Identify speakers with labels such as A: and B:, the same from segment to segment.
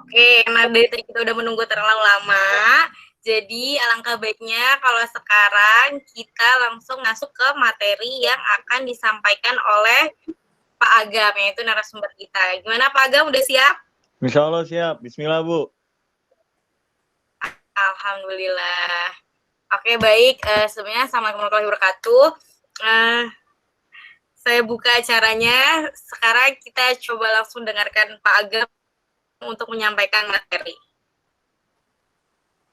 A: Oke, karena dari tadi kita udah menunggu terlalu lama, jadi alangkah baiknya kalau sekarang kita langsung masuk ke materi yang akan disampaikan oleh Pak Agam, yaitu narasumber kita. Gimana Pak Agam, udah siap?
B: Insya Allah siap. Bismillah, Bu.
A: Alhamdulillah. Oke, baik. Sebelumnya, Assalamualaikum warahmatullahi wabarakatuh. Saya buka acaranya. Sekarang kita coba langsung dengarkan Pak Agam untuk menyampaikan materi.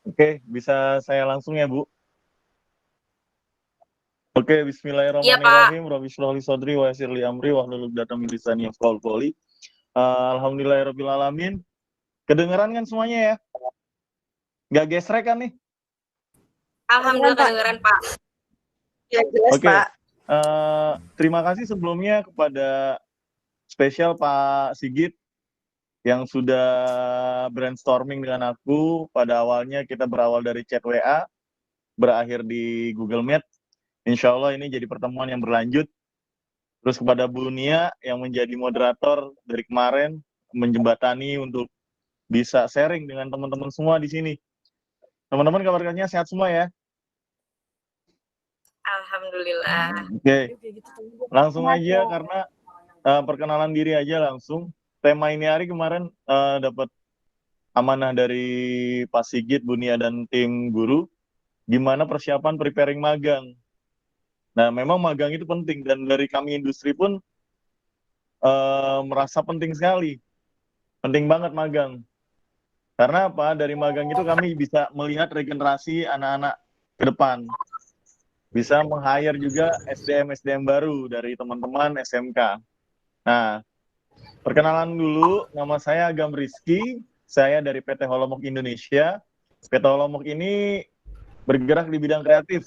B: Oke, bisa saya langsung ya, Bu? Oke, bismillahirrahmanirrahim. Rabbi shrah li sadri wa yassir li amri wahlul 'uqdatam min lisani yafqahu qawli. Alhamdulillahirabbil alamin. Kedengeran kan semuanya ya? Nggak gesrek kan nih?
A: Alhamdulillah kedengeran, Pak.
C: Ya, jelas,
B: Oke.
C: Pak.
B: Terima kasih sebelumnya kepada spesial Pak Sigit yang sudah brainstorming dengan aku. Pada awalnya kita berawal dari chat WA, berakhir di Google Meet. Insya Allah ini jadi pertemuan yang berlanjut. Terus kepada Bu Nia yang menjadi moderator dari kemarin, menjembatani untuk bisa sharing dengan teman-teman semua di sini. Teman-teman kabarnya sehat semua ya?
A: Alhamdulillah.
B: Oke, langsung aja karena perkenalan diri aja langsung. Tema ini hari kemarin dapat amanah dari Pak Sigit, Bu Nia, dan tim guru. Gimana persiapan preparing magang. Nah, memang magang itu penting dan dari kami industri pun merasa penting sekali. Penting banget magang. Karena apa? Dari magang itu kami bisa melihat regenerasi anak-anak ke depan. Bisa meng-hire juga SDM-SDM baru dari teman-teman SMK. Nah, perkenalan dulu, nama saya Agam Rizky, saya dari PT Holomok Indonesia. PT Holomok ini bergerak di bidang kreatif.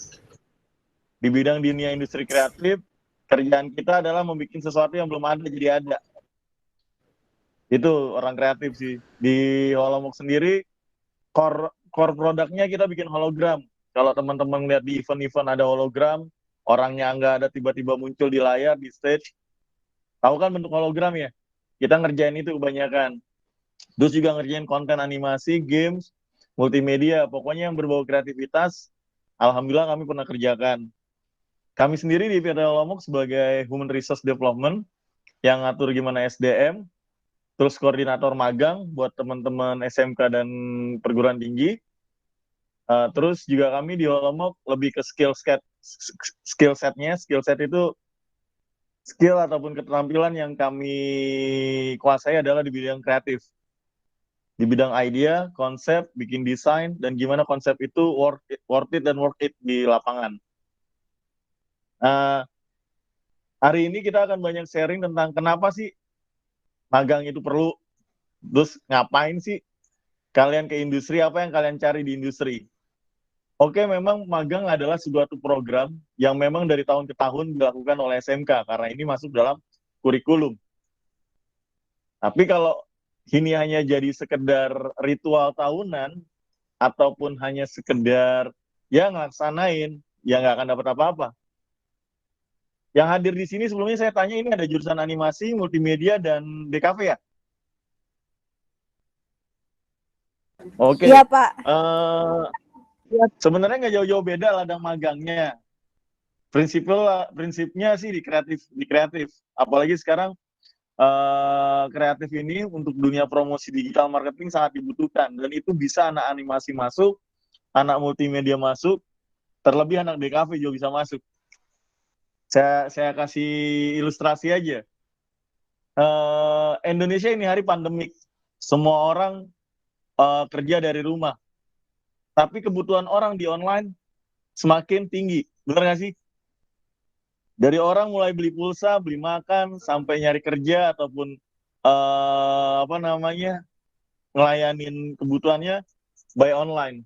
B: Di bidang dunia industri kreatif, kerjaan kita adalah membuat sesuatu yang belum ada jadi ada. Itu orang kreatif sih. Di Holomok sendiri, core produknya kita bikin hologram. Kalau teman-teman lihat di event-event ada hologram, orangnya nggak ada tiba-tiba muncul di layar, di stage. Tahu kan bentuk hologram ya? Kita ngerjain itu kebanyakan. Terus juga ngerjain konten animasi, games, multimedia. Pokoknya yang berbau kreativitas, alhamdulillah kami pernah kerjakan. Kami sendiri di PT Holomok sebagai Human Resource Development yang ngatur gimana SDM, terus koordinator magang buat teman-teman SMK dan perguruan tinggi. Terus juga kami di Holomok lebih ke skill setnya. Skill set itu skill ataupun keterampilan yang kami kuasai adalah di bidang kreatif. Di bidang idea, konsep, bikin desain, dan gimana konsep itu worth it dan worth it di lapangan. Hari ini kita akan banyak sharing tentang kenapa sih magang itu perlu, terus ngapain sih kalian ke industri, apa yang kalian cari di industri. Oke, memang magang adalah suatu program yang memang dari tahun ke tahun dilakukan oleh SMK, karena ini masuk dalam kurikulum. Tapi kalau ini hanya jadi sekedar ritual tahunan, ataupun hanya sekedar ya ngelaksanain, ya nggak akan dapat apa-apa. Yang hadir di sini sebelumnya saya tanya, ini ada jurusan animasi, multimedia, dan DKV ya? Oke.
C: Iya, Pak.
B: Sebenarnya nggak jauh-jauh beda ladang magangnya. Prinsipnya sih di kreatif. Apalagi sekarang kreatif ini untuk dunia promosi digital marketing sangat dibutuhkan. Dan itu bisa anak animasi masuk, anak multimedia masuk, terlebih anak DKV juga bisa masuk. Saya kasih ilustrasi aja. Indonesia ini hari pandemik, semua orang kerja dari rumah, tapi kebutuhan orang di online semakin tinggi, benar nggak sih? Dari orang mulai beli pulsa, beli makan, sampai nyari kerja ataupun ngelayanin kebutuhannya by online.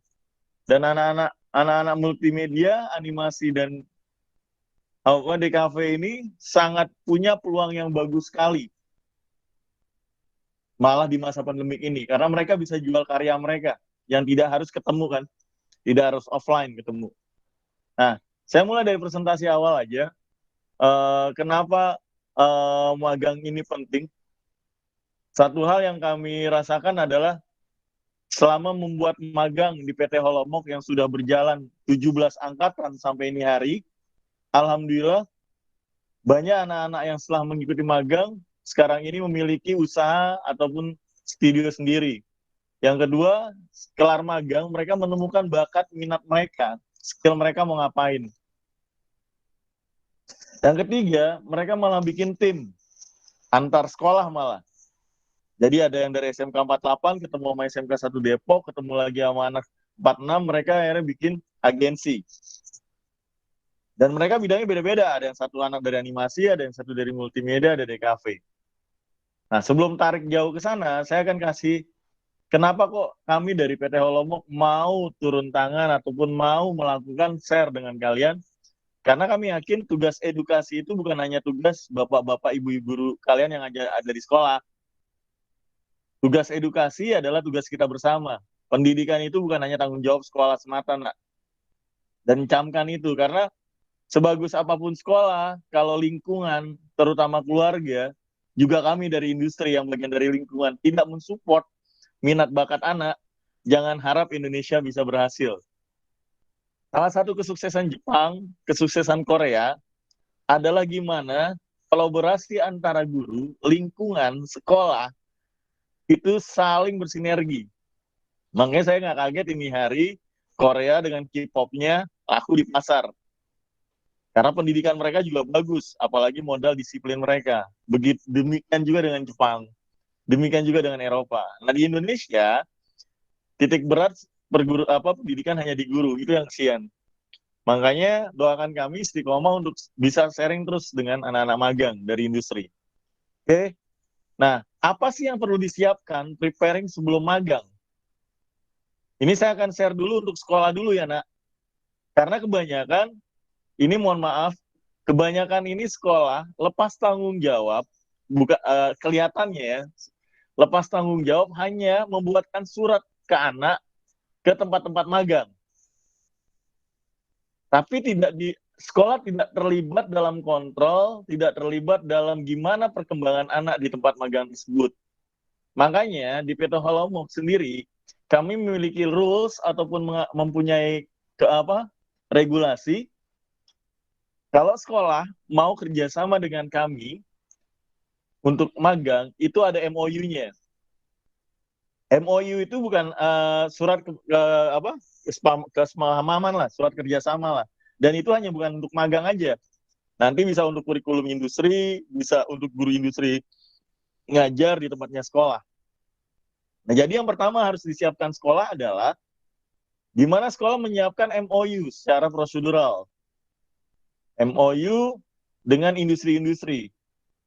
B: Dan anak-anak multimedia, animasi, dan DKV ini sangat punya peluang yang bagus sekali. Malah di masa pandemik ini, karena mereka bisa jual karya mereka yang tidak harus ketemu kan, tidak harus offline ketemu. Nah, saya mulai dari presentasi awal aja. Kenapa magang ini penting? Satu hal yang kami rasakan adalah selama membuat magang di PT Holomok yang sudah berjalan 17 angkatan sampai ini hari, alhamdulillah banyak anak-anak yang setelah mengikuti magang sekarang ini memiliki usaha ataupun studio sendiri. Yang kedua, kelar magang mereka menemukan bakat minat mereka, skill mereka mau ngapain. Yang ketiga, mereka malah bikin tim antar sekolah malah. Jadi ada yang dari SMK 48 ketemu sama SMK 1 Depok, ketemu lagi sama anak 46, mereka akhirnya bikin agensi. Dan mereka bidangnya beda-beda, ada yang satu anak dari animasi, ada yang satu dari multimedia, ada dari kafe. Nah, sebelum tarik jauh ke sana, saya akan kasih kenapa kok kami dari PT Holomok mau turun tangan ataupun mau melakukan share dengan kalian. Karena kami yakin tugas edukasi itu bukan hanya tugas bapak-bapak, ibu-ibu guru kalian yang ada di sekolah. Tugas edukasi adalah tugas kita bersama. Pendidikan itu bukan hanya tanggung jawab sekolah semata, nak. Dan camkan itu, karena sebagus apapun sekolah, kalau lingkungan, terutama keluarga, juga kami dari industri yang bagian dari lingkungan, tidak mensupport minat bakat anak, jangan harap Indonesia bisa berhasil. Salah satu kesuksesan Jepang, kesuksesan Korea, adalah gimana kolaborasi antara guru, lingkungan, sekolah, itu saling bersinergi. Makanya saya nggak kaget ini hari Korea dengan K-pop-nya laku di pasar. Karena pendidikan mereka juga bagus, apalagi modal disiplin mereka. Begitu demikian juga dengan Jepang, demikian juga dengan Eropa. Nah di Indonesia titik berat pendidikan hanya di guru, itu yang kesian. Makanya doakan kami istiqomah untuk bisa sharing terus dengan anak-anak magang dari industri. Oke. Nah, apa sih yang perlu disiapkan preparing sebelum magang? Ini saya akan share dulu untuk sekolah dulu ya, nak. Karena kebanyakan, ini mohon maaf, kebanyakan ini sekolah lepas tanggung jawab, kelihatannya ya, lepas tanggung jawab hanya membuatkan surat ke anak ke tempat-tempat magang. Tapi sekolah tidak terlibat dalam kontrol, tidak terlibat dalam gimana perkembangan anak di tempat magang tersebut. Makanya di PT Holomok sendiri, kami memiliki rules ataupun mempunyai regulasi. Kalau sekolah mau kerjasama dengan kami untuk magang, itu ada MOU-nya. MOU itu bukan surat kesepakaman lah, surat kerjasama lah. Dan itu hanya bukan untuk magang aja. Nanti bisa untuk kurikulum industri, bisa untuk guru industri ngajar di tempatnya sekolah. Nah, jadi yang pertama harus disiapkan sekolah adalah gimana sekolah menyiapkan MOU secara prosedural. MOU dengan industri-industri.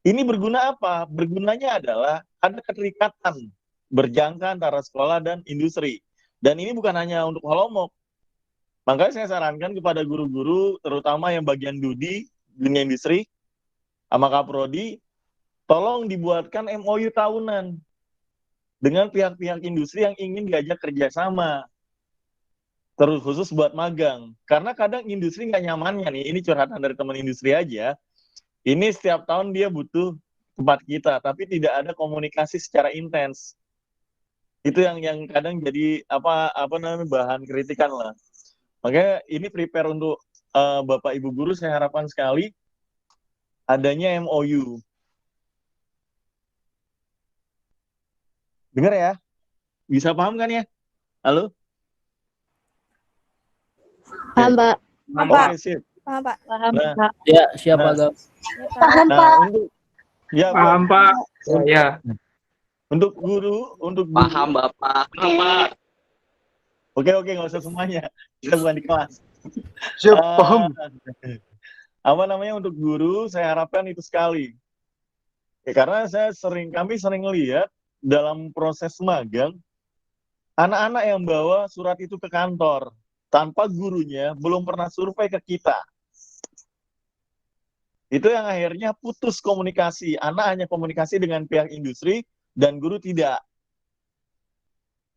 B: Ini berguna apa? Bergunanya adalah ada keterikatan berjangka antara sekolah dan industri. Dan ini bukan hanya untuk Holomok. Makanya saya sarankan kepada guru-guru, terutama yang bagian dunia industri, sama Kaprodi, tolong dibuatkan MOU tahunan dengan pihak-pihak industri yang ingin diajak kerjasama. Terus khusus buat magang. Karena kadang industri nggak nyamannya nih, ini curhatan dari teman industri aja, ini setiap tahun dia butuh tempat kita, tapi tidak ada komunikasi secara intens. Itu yang kadang jadi bahan kritikan lah. Makanya ini prepare untuk Bapak Ibu guru, saya harapkan sekali adanya MOU. Dengar ya? Bisa paham kan ya? Halo?
D: Paham, Pak.
B: Oke, sip.
D: Paham, Pak.
B: Nah,
E: Ya, siapa Gap?
D: Paham,
B: nah,
D: Pak.
F: Paham, Pak. Ya.
B: Untuk guru.
E: Paham Bapak.
B: Oke, nggak usah semuanya. Kita bukan di kelas.
F: Siap, paham.
B: Untuk guru, saya harapkan itu sekali. Karena kami sering lihat dalam proses magang, anak-anak yang bawa surat itu ke kantor, tanpa gurunya belum pernah survei ke kita. Itu yang akhirnya putus komunikasi. Anak hanya komunikasi dengan pihak industri, dan guru tidak.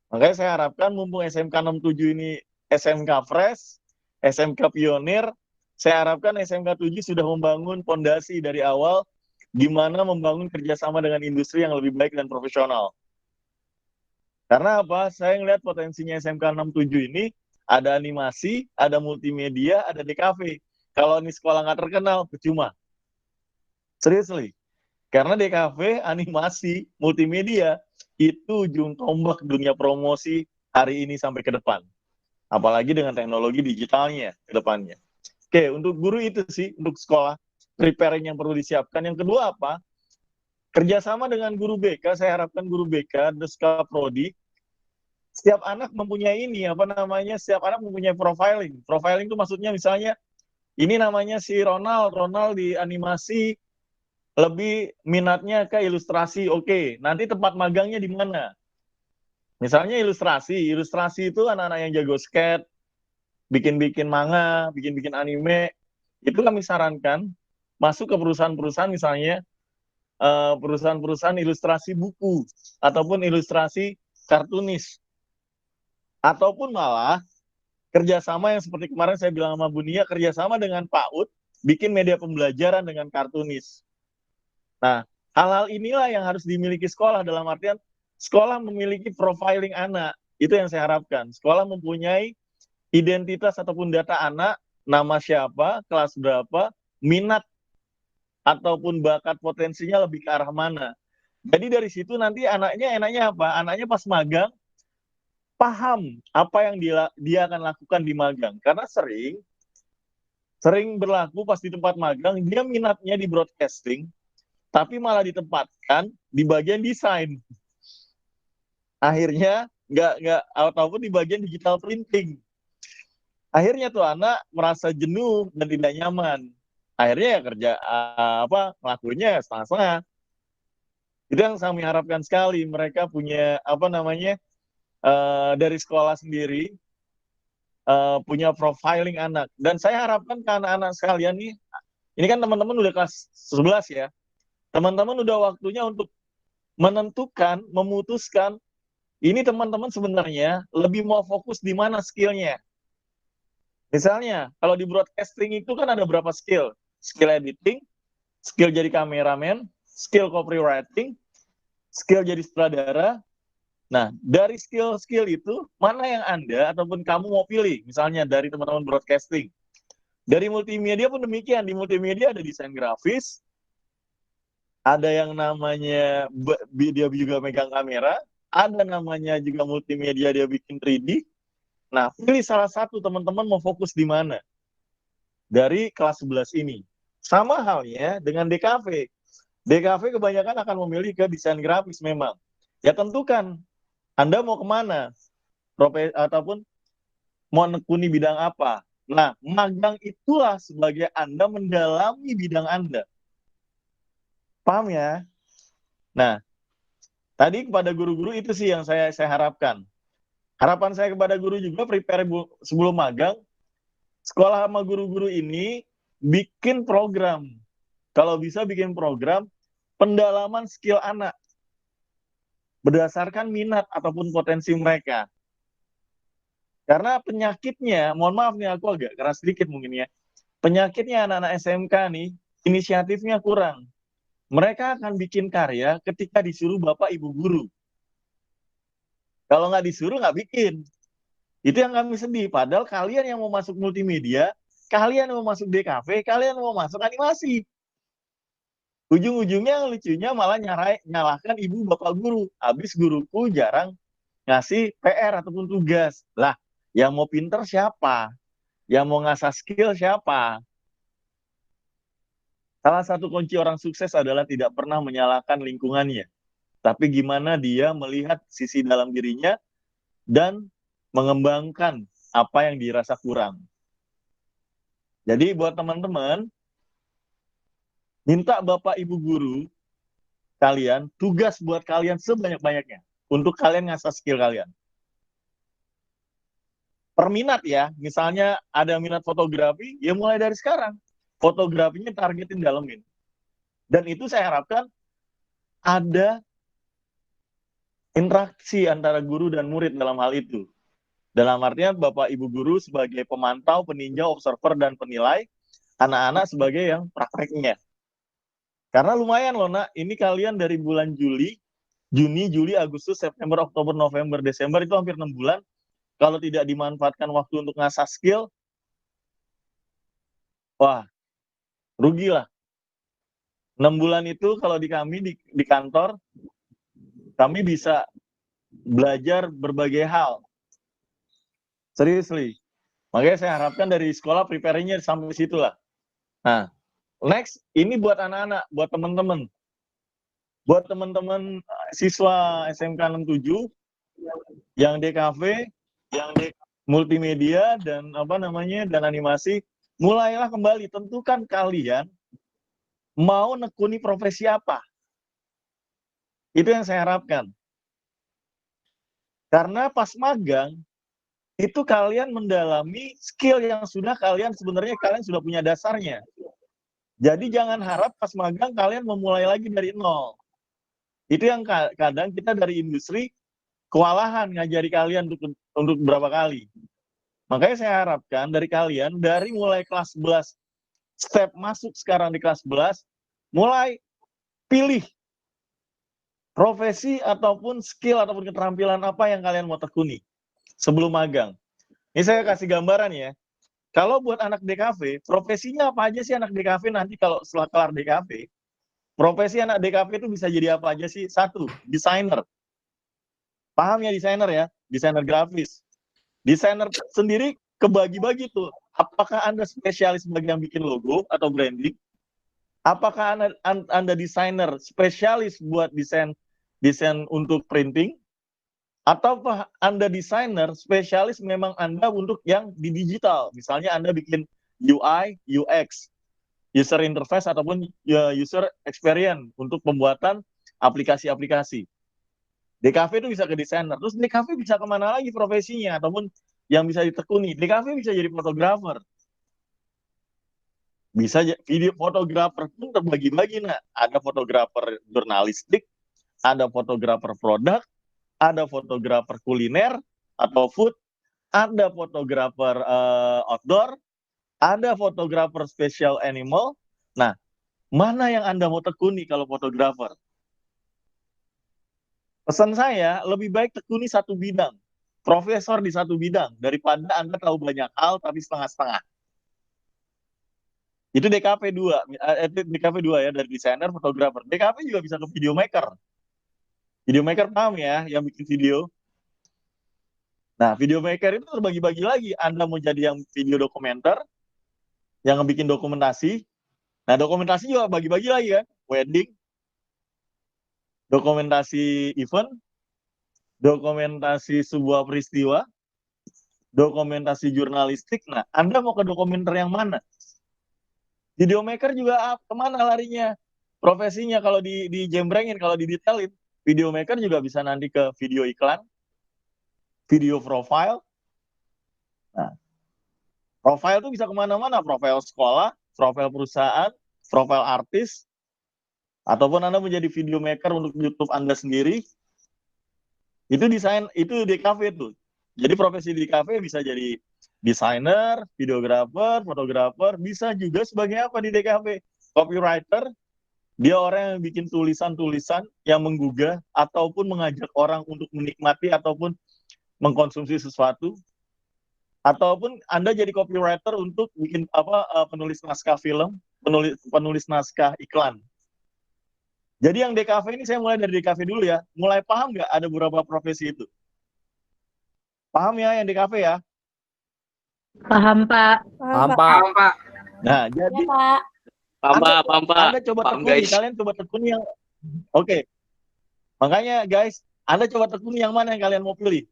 B: Makanya saya harapkan mumpung SMK 67 ini SMK fresh, SMK pionir, saya harapkan SMK 7 sudah membangun fondasi dari awal gimana membangun kerjasama dengan industri yang lebih baik dan profesional. Karena apa? Saya ngeliat potensinya SMK 67 ini ada animasi, ada multimedia, ada DKV. Kalau ini sekolah nggak terkenal, percuma. Seriously. Karena DKV, animasi, multimedia, itu ujung tombak dunia promosi hari ini sampai ke depan. Apalagi dengan teknologi digitalnya ke depannya. Oke, untuk guru itu sih, untuk sekolah, preparing yang perlu disiapkan. Yang kedua apa? Kerjasama dengan guru BK, saya harapkan guru BK, Deska Prodi, setiap anak mempunyai ini, setiap anak mempunyai profiling. Profiling itu maksudnya misalnya, ini namanya si Ronald di animasi, lebih minatnya ke ilustrasi, oke. Nanti tempat magangnya di mana? Misalnya ilustrasi itu anak-anak yang jago skate, bikin-bikin manga, bikin-bikin anime, itu kami sarankan masuk ke perusahaan-perusahaan misalnya perusahaan-perusahaan ilustrasi buku ataupun ilustrasi kartunis, ataupun malah kerjasama yang seperti kemarin saya bilang sama Bunia, kerjasama dengan PAUD, bikin media pembelajaran dengan kartunis. Nah, hal-hal inilah yang harus dimiliki sekolah, dalam artian sekolah memiliki profiling anak. Itu yang saya harapkan. Sekolah mempunyai identitas ataupun data anak, nama siapa, kelas berapa, minat ataupun bakat potensinya lebih ke arah mana. Jadi dari situ nanti enaknya apa? Anaknya pas magang, paham apa yang dia akan lakukan di magang. Karena sering berlaku pas di tempat magang, dia minatnya di broadcasting, tapi malah ditempatkan di bagian desain. Akhirnya nggak ataupun di bagian digital printing. Akhirnya tuh anak merasa jenuh dan tidak nyaman. Akhirnya ya kerja ngelakuinnya setengah-setengah. Itu yang kami harapkan sekali, mereka punya dari sekolah sendiri punya profiling anak. Dan saya harapkan ke anak-anak sekalian nih, ini kan teman-teman udah kelas 11 ya. Teman-teman udah waktunya untuk menentukan, memutuskan, ini teman-teman sebenarnya lebih mau fokus di mana skillnya. Misalnya, kalau di broadcasting itu kan ada berapa skill? Skill editing, skill jadi kameramen, skill copywriting, skill jadi sutradara. Nah, dari skill-skill itu, mana yang Anda ataupun kamu mau pilih? Misalnya dari teman-teman broadcasting. Dari multimedia pun demikian. Di multimedia ada desain grafis, ada yang namanya dia juga megang kamera, ada namanya juga multimedia dia bikin 3D. Nah, pilih salah satu, teman-teman mau fokus di mana dari kelas 11 ini. Sama halnya dengan DKV. DKV kebanyakan akan memilih ke desain grafis memang. Ya tentukan, Anda mau kemana? Ataupun mau nekuni bidang apa? Nah, magang itulah sebagai Anda mendalami bidang Anda. Paham ya? Nah, tadi kepada guru-guru itu sih yang saya harapkan. Harapan saya kepada guru juga, prepare sebelum magang, sekolah sama guru-guru ini bikin program. Kalau bisa bikin program pendalaman skill anak berdasarkan minat ataupun potensi mereka. Karena penyakitnya, mohon maaf nih aku agak keras sedikit mungkin ya, penyakitnya anak-anak SMK nih, inisiatifnya kurang. Mereka akan bikin karya ketika disuruh bapak ibu guru. Kalau nggak disuruh, nggak bikin. Itu yang kami sedih. Padahal kalian yang mau masuk multimedia, kalian yang mau masuk DKV, kalian yang mau masuk animasi. Ujung-ujungnya lucunya malah nyalahkan ibu bapak guru. Habis guruku jarang ngasih PR ataupun tugas. Lah, yang mau pinter siapa? Yang mau ngasah skill siapa? Salah satu kunci orang sukses adalah tidak pernah menyalahkan lingkungannya. Tapi gimana dia melihat sisi dalam dirinya dan mengembangkan apa yang dirasa kurang. Jadi buat teman-teman, minta Bapak Ibu guru kalian, tugas buat kalian sebanyak-banyaknya untuk kalian ngasah skill kalian. Per minat ya, misalnya ada minat fotografi, ya mulai dari sekarang. Fotografinya targetin dalemin. Dan itu saya harapkan ada interaksi antara guru dan murid dalam hal itu. Dalam artian Bapak Ibu guru sebagai pemantau, peninjau, observer, dan penilai, anak-anak sebagai yang prakteknya. Karena lumayan loh nak, ini kalian dari bulan Juli Juni, Juli, Agustus, September, Oktober, November, Desember itu hampir 6 bulan. Kalau tidak dimanfaatkan waktu untuk ngasah skill, wah, rugi lah. 6 bulan itu kalau di kami di kantor, kami bisa belajar berbagai hal. Seriously. Makanya saya harapkan dari sekolah prepare-nya sampai situ lah. Nah, next, ini buat anak-anak, buat teman-teman. Buat teman-teman siswa SMK 67 yang DKV, yang multimedia dan dan animasi, mulailah kembali, tentukan kalian mau nekuni profesi apa. Itu yang saya harapkan. Karena pas magang itu kalian mendalami skill yang kalian sudah punya dasarnya. Jadi jangan harap pas magang kalian memulai lagi dari nol. Itu yang kadang kita dari industri kewalahan ngajari kalian untuk berapa kali. Makanya saya harapkan dari kalian, dari mulai kelas 11, step masuk sekarang di kelas 11, mulai pilih profesi ataupun skill ataupun keterampilan apa yang kalian mau tekuni sebelum magang. Ini saya kasih gambaran ya. Kalau buat anak DKV, profesinya apa aja sih anak DKV nanti kalau setelah kelar DKV? Profesi anak DKV itu bisa jadi apa aja sih? 1, desainer. Paham ya desainer ya? Desainer grafis. Desainer sendiri kebagi-bagi tuh. Apakah Anda spesialis bagian bikin logo atau branding? Apakah Anda desainer spesialis buat desain untuk printing? Atau Anda desainer spesialis memang Anda untuk yang di digital? Misalnya Anda bikin UI, UX, user interface ataupun user experience untuk pembuatan aplikasi-aplikasi. DKV itu bisa ke desainer. Terus DKV bisa kemana lagi profesinya ataupun yang bisa ditekuni? DKV bisa jadi fotografer. Bisa video fotografer pun terbagi-bagi. Nah, ada fotografer jurnalistik, ada fotografer produk, ada fotografer kuliner atau food, ada fotografer outdoor, ada fotografer special animal. Nah, mana yang Anda mau tekuni kalau fotografer? Pesan saya, lebih baik tekuni satu bidang, profesor di satu bidang, daripada Anda tahu banyak hal tapi setengah-setengah. Itu DKV 2, DKV 2 ya, dari desainer, fotografer. DKV juga bisa ke videomaker. Videomaker paham ya, yang bikin video. Nah, videomaker itu terbagi-bagi lagi. Anda mau jadi yang video dokumenter, yang bikin dokumentasi. Nah, dokumentasi juga bagi-bagi lagi kan. Wedding, dokumentasi event, dokumentasi sebuah peristiwa, dokumentasi jurnalistik. Nah, Anda mau ke dokumenter yang mana? Videomaker juga kemana larinya? Profesinya kalau dijembrengin, kalau didetailin, videomaker juga bisa nanti ke video iklan, video profile. Nah, profile itu bisa kemana-mana, profile sekolah, profile perusahaan, profile artis, ataupun Anda menjadi videomaker untuk YouTube Anda sendiri. Itu desain, itu DKV tuh. Jadi profesi di DKV bisa jadi desainer, videografer, fotografer, bisa juga sebagai apa di DKV? Copywriter, dia orang yang bikin tulisan-tulisan yang menggugah ataupun mengajak orang untuk menikmati ataupun mengkonsumsi sesuatu. Ataupun Anda jadi copywriter untuk bikin penulis naskah film, penulis naskah iklan. Jadi yang DKV ini saya mulai dari DKV dulu ya. Mulai paham nggak ada beberapa profesi itu? Paham ya yang DKV ya?
D: Paham, Pak.
E: Paham, Pak.
B: Nah, jadi
D: Pak.
E: Paham, Pak.
B: Anda coba
E: Paham,
B: tekuni,
E: guys.
B: kalian coba tekuni yang Oke. Makanya guys, Anda coba tekuni yang mana yang kalian mau pilih.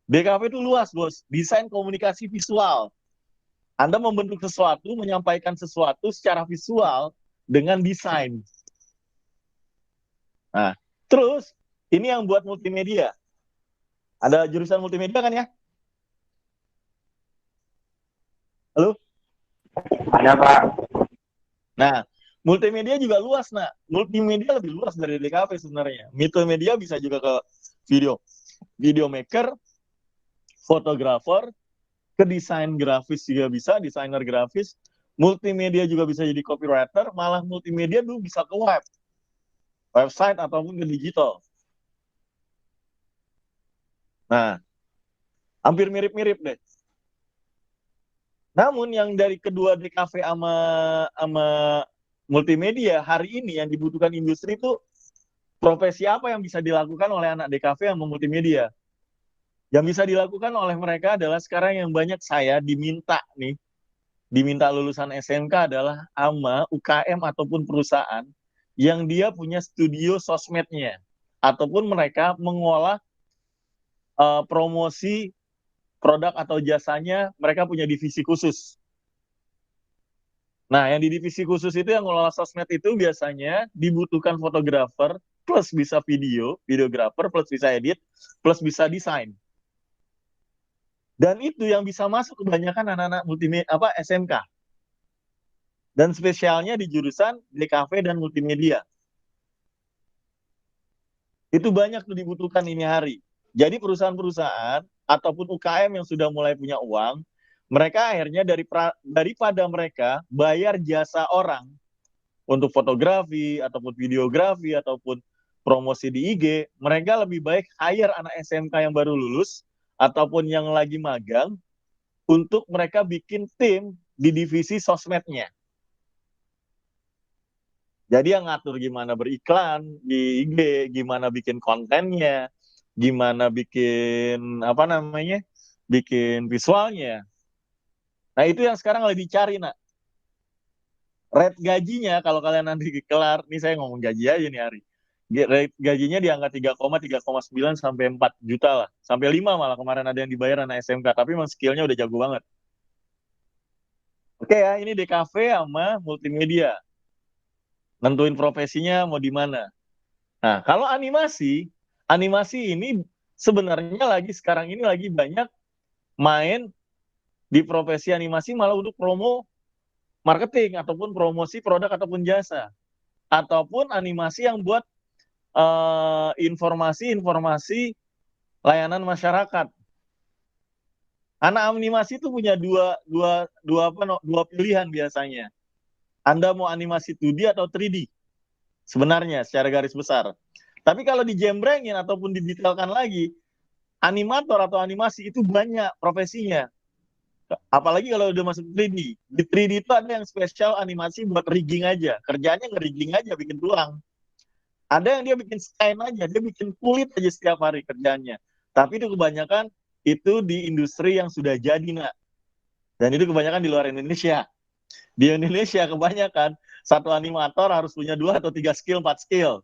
B: DKV itu luas, Bos. Desain komunikasi visual. Anda membentuk sesuatu, menyampaikan sesuatu secara visual dengan desain. Nah, terus ini yang buat multimedia. Ada jurusan multimedia kan ya? Halo?
F: Ada, Pak.
B: Nah, multimedia juga luas, nah. Multimedia lebih luas dari DKV sebenarnya. Multimedia bisa juga ke video maker, fotografer, ke desain grafis juga bisa, desainer grafis. Multimedia juga bisa jadi copywriter, malah multimedia dulu bisa ke website ataupun ke digital. Nah, hampir mirip-mirip deh. Namun yang dari kedua DKV sama multimedia hari ini yang dibutuhkan industri itu profesi apa yang bisa dilakukan oleh anak DKV sama multimedia? Yang bisa dilakukan oleh mereka adalah sekarang yang banyak saya diminta lulusan SMK adalah ama UKM ataupun perusahaan yang dia punya studio sosmednya ataupun mereka mengolah promosi produk atau jasanya, mereka punya divisi khusus. Nah, yang di divisi khusus itu yang mengelola sosmed itu biasanya dibutuhkan fotografer plus bisa videografer plus bisa edit plus bisa desain. Dan itu yang bisa masuk kebanyakan anak-anak multimedia SMK. Dan spesialnya di jurusan DKV dan multimedia. Itu banyak tuh dibutuhkan ini hari. Jadi perusahaan-perusahaan ataupun UKM yang sudah mulai punya uang, mereka akhirnya daripada mereka bayar jasa orang untuk fotografi ataupun videografi ataupun promosi di IG, mereka lebih baik hire anak SMK yang baru lulus ataupun yang lagi magang untuk mereka bikin tim di divisi sosmednya. Jadi yang ngatur gimana beriklan di IG, gimana bikin kontennya, gimana bikin bikin visualnya. Nah itu yang sekarang lagi dicari, nak. Rate gajinya kalau kalian nanti kelar, nih saya ngomong gaji aja nih hari. Rate gajinya di angka 3,9 sampai 4 juta lah. Sampai 5 malah kemarin ada yang dibayar anak SMK, tapi memang skillnya udah jago banget. Oke ya, ini DKV sama multimedia. Nentuin profesinya mau di mana. Nah, kalau animasi ini sebenarnya sekarang ini lagi banyak main di profesi animasi malah untuk promo marketing ataupun promosi produk ataupun jasa. Ataupun animasi yang buat informasi layanan masyarakat. Anak animasi itu punya dua pilihan biasanya. Anda mau animasi 2D atau 3D? Sebenarnya secara garis besar. Tapi kalau dijembrengin ataupun didetailkan lagi, animator atau animasi itu banyak profesinya. Apalagi kalau udah masuk 3D. Di 3D itu ada yang spesial animasi buat rigging aja. Kerjanya nge-rigging aja, bikin tulang. Ada yang dia bikin stain aja, dia bikin kulit aja setiap hari kerjanya. Tapi itu kebanyakan itu di industri yang sudah jadi, nak. Dan itu kebanyakan di luar Indonesia. Di Indonesia kebanyakan satu animator harus punya 2 atau 3 skill, 4 skill.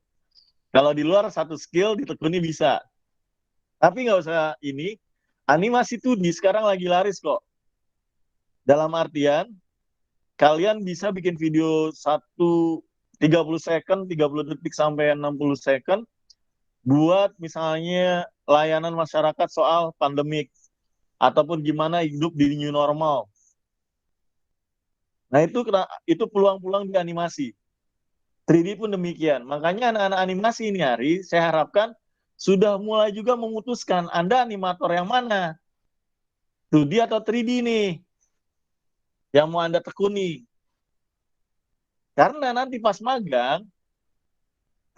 B: Kalau di luar 1 skill ditekuni bisa. Tapi nggak usah ini, animasi 2D sekarang lagi laris kok. Dalam artian, kalian bisa bikin video 30 second, 30 detik sampai 60 second, buat misalnya layanan masyarakat soal pandemik, ataupun gimana hidup di new normal. Nah itu peluang-peluang di animasi. 3D pun demikian. Makanya anak-anak animasi ini hari, saya harapkan sudah mulai juga memutuskan Anda animator yang mana. 2D atau 3D nih. Yang mau Anda tekuni. Karena nanti pas magang,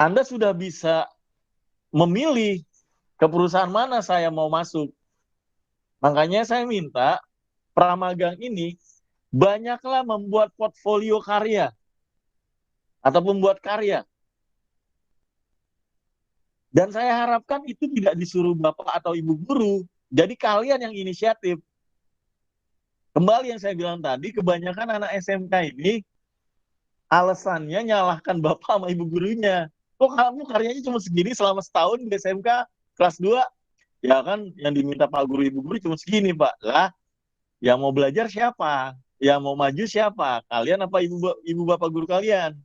B: Anda sudah bisa memilih ke perusahaan mana saya mau masuk. Makanya saya minta pramagang ini banyaklah membuat portfolio karya ataupun membuat karya. Dan saya harapkan itu tidak disuruh bapak atau ibu guru. Jadi kalian yang inisiatif. Kembali yang saya bilang tadi, kebanyakan anak SMK ini alasannya nyalahkan bapak sama ibu gurunya. Kok kamu karyanya cuma segini selama setahun di SMK kelas 2? Ya kan yang diminta pak guru ibu guru cuma segini, Pak. Lah, yang mau belajar siapa? Yang mau maju siapa? Kalian apa ibu bapak guru kalian?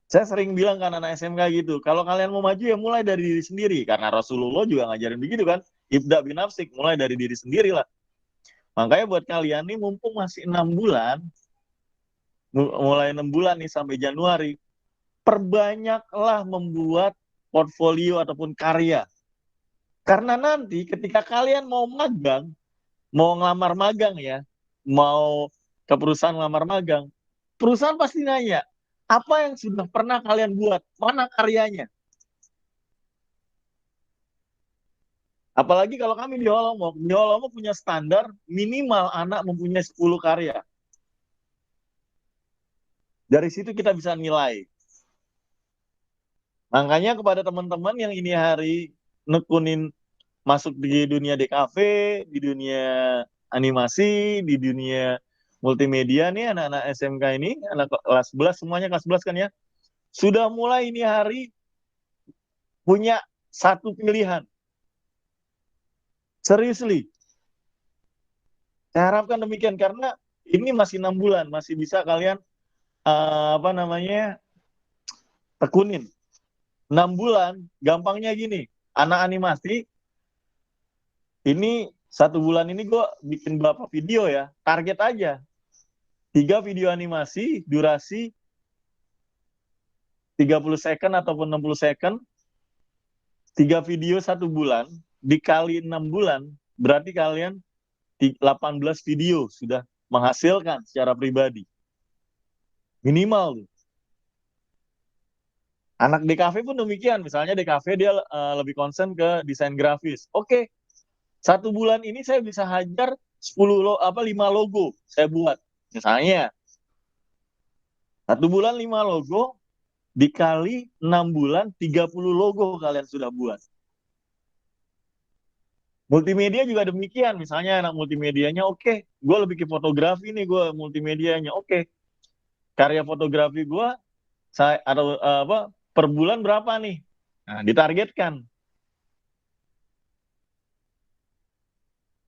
B: Saya sering bilang kan anak SMK gitu, kalau kalian mau maju ya mulai dari diri sendiri. Karena Rasulullah juga ngajarin begitu kan, ibda binafsik, mulai dari diri sendiri lah. Makanya buat kalian nih mumpung masih 6 bulan, mulai 6 bulan nih sampai Januari, perbanyaklah membuat portfolio ataupun karya. Karena nanti ketika kalian mau magang, mau ngelamar magang ya, mau ke perusahaan ngelamar magang, perusahaan pasti nanya, apa yang sudah pernah kalian buat? Mana karyanya? Apalagi kalau kami di Holomok punya standar minimal anak mempunyai 10 karya. Dari situ kita bisa nilai. Makanya kepada teman-teman yang ini hari nekunin masuk di dunia DKV, di dunia animasi, di dunia multimedia nih, anak-anak SMK ini, anak kelas 11, semuanya kelas 11 kan ya, sudah mulai ini hari punya satu pilihan. Seriously. Saya harapkan demikian, karena ini masih 6 bulan, masih bisa kalian tekunin. 6 bulan, gampangnya gini, anak animasi, ini 1 bulan ini gue bikin berapa video ya, target aja. 3 video animasi, durasi 30 second ataupun 60 second, 3 video 1 bulan, dikali 6 bulan, berarti kalian 18 video sudah menghasilkan secara pribadi. Minimal tuh. Anak DKV pun demikian, misalnya DKV dia lebih concern ke desain grafis. Oke, 1 bulan ini saya bisa hajar 5 logo saya buat. Misalnya 1 bulan 5 logo dikali 6 bulan 30 logo kalian sudah buat. Multimedia juga demikian, misalnya anak multimedianya oke, gue lebih ke fotografi nih, gue multimedianya oke. Karya fotografi gue saya atau per bulan berapa nih? Nah, ditargetkan.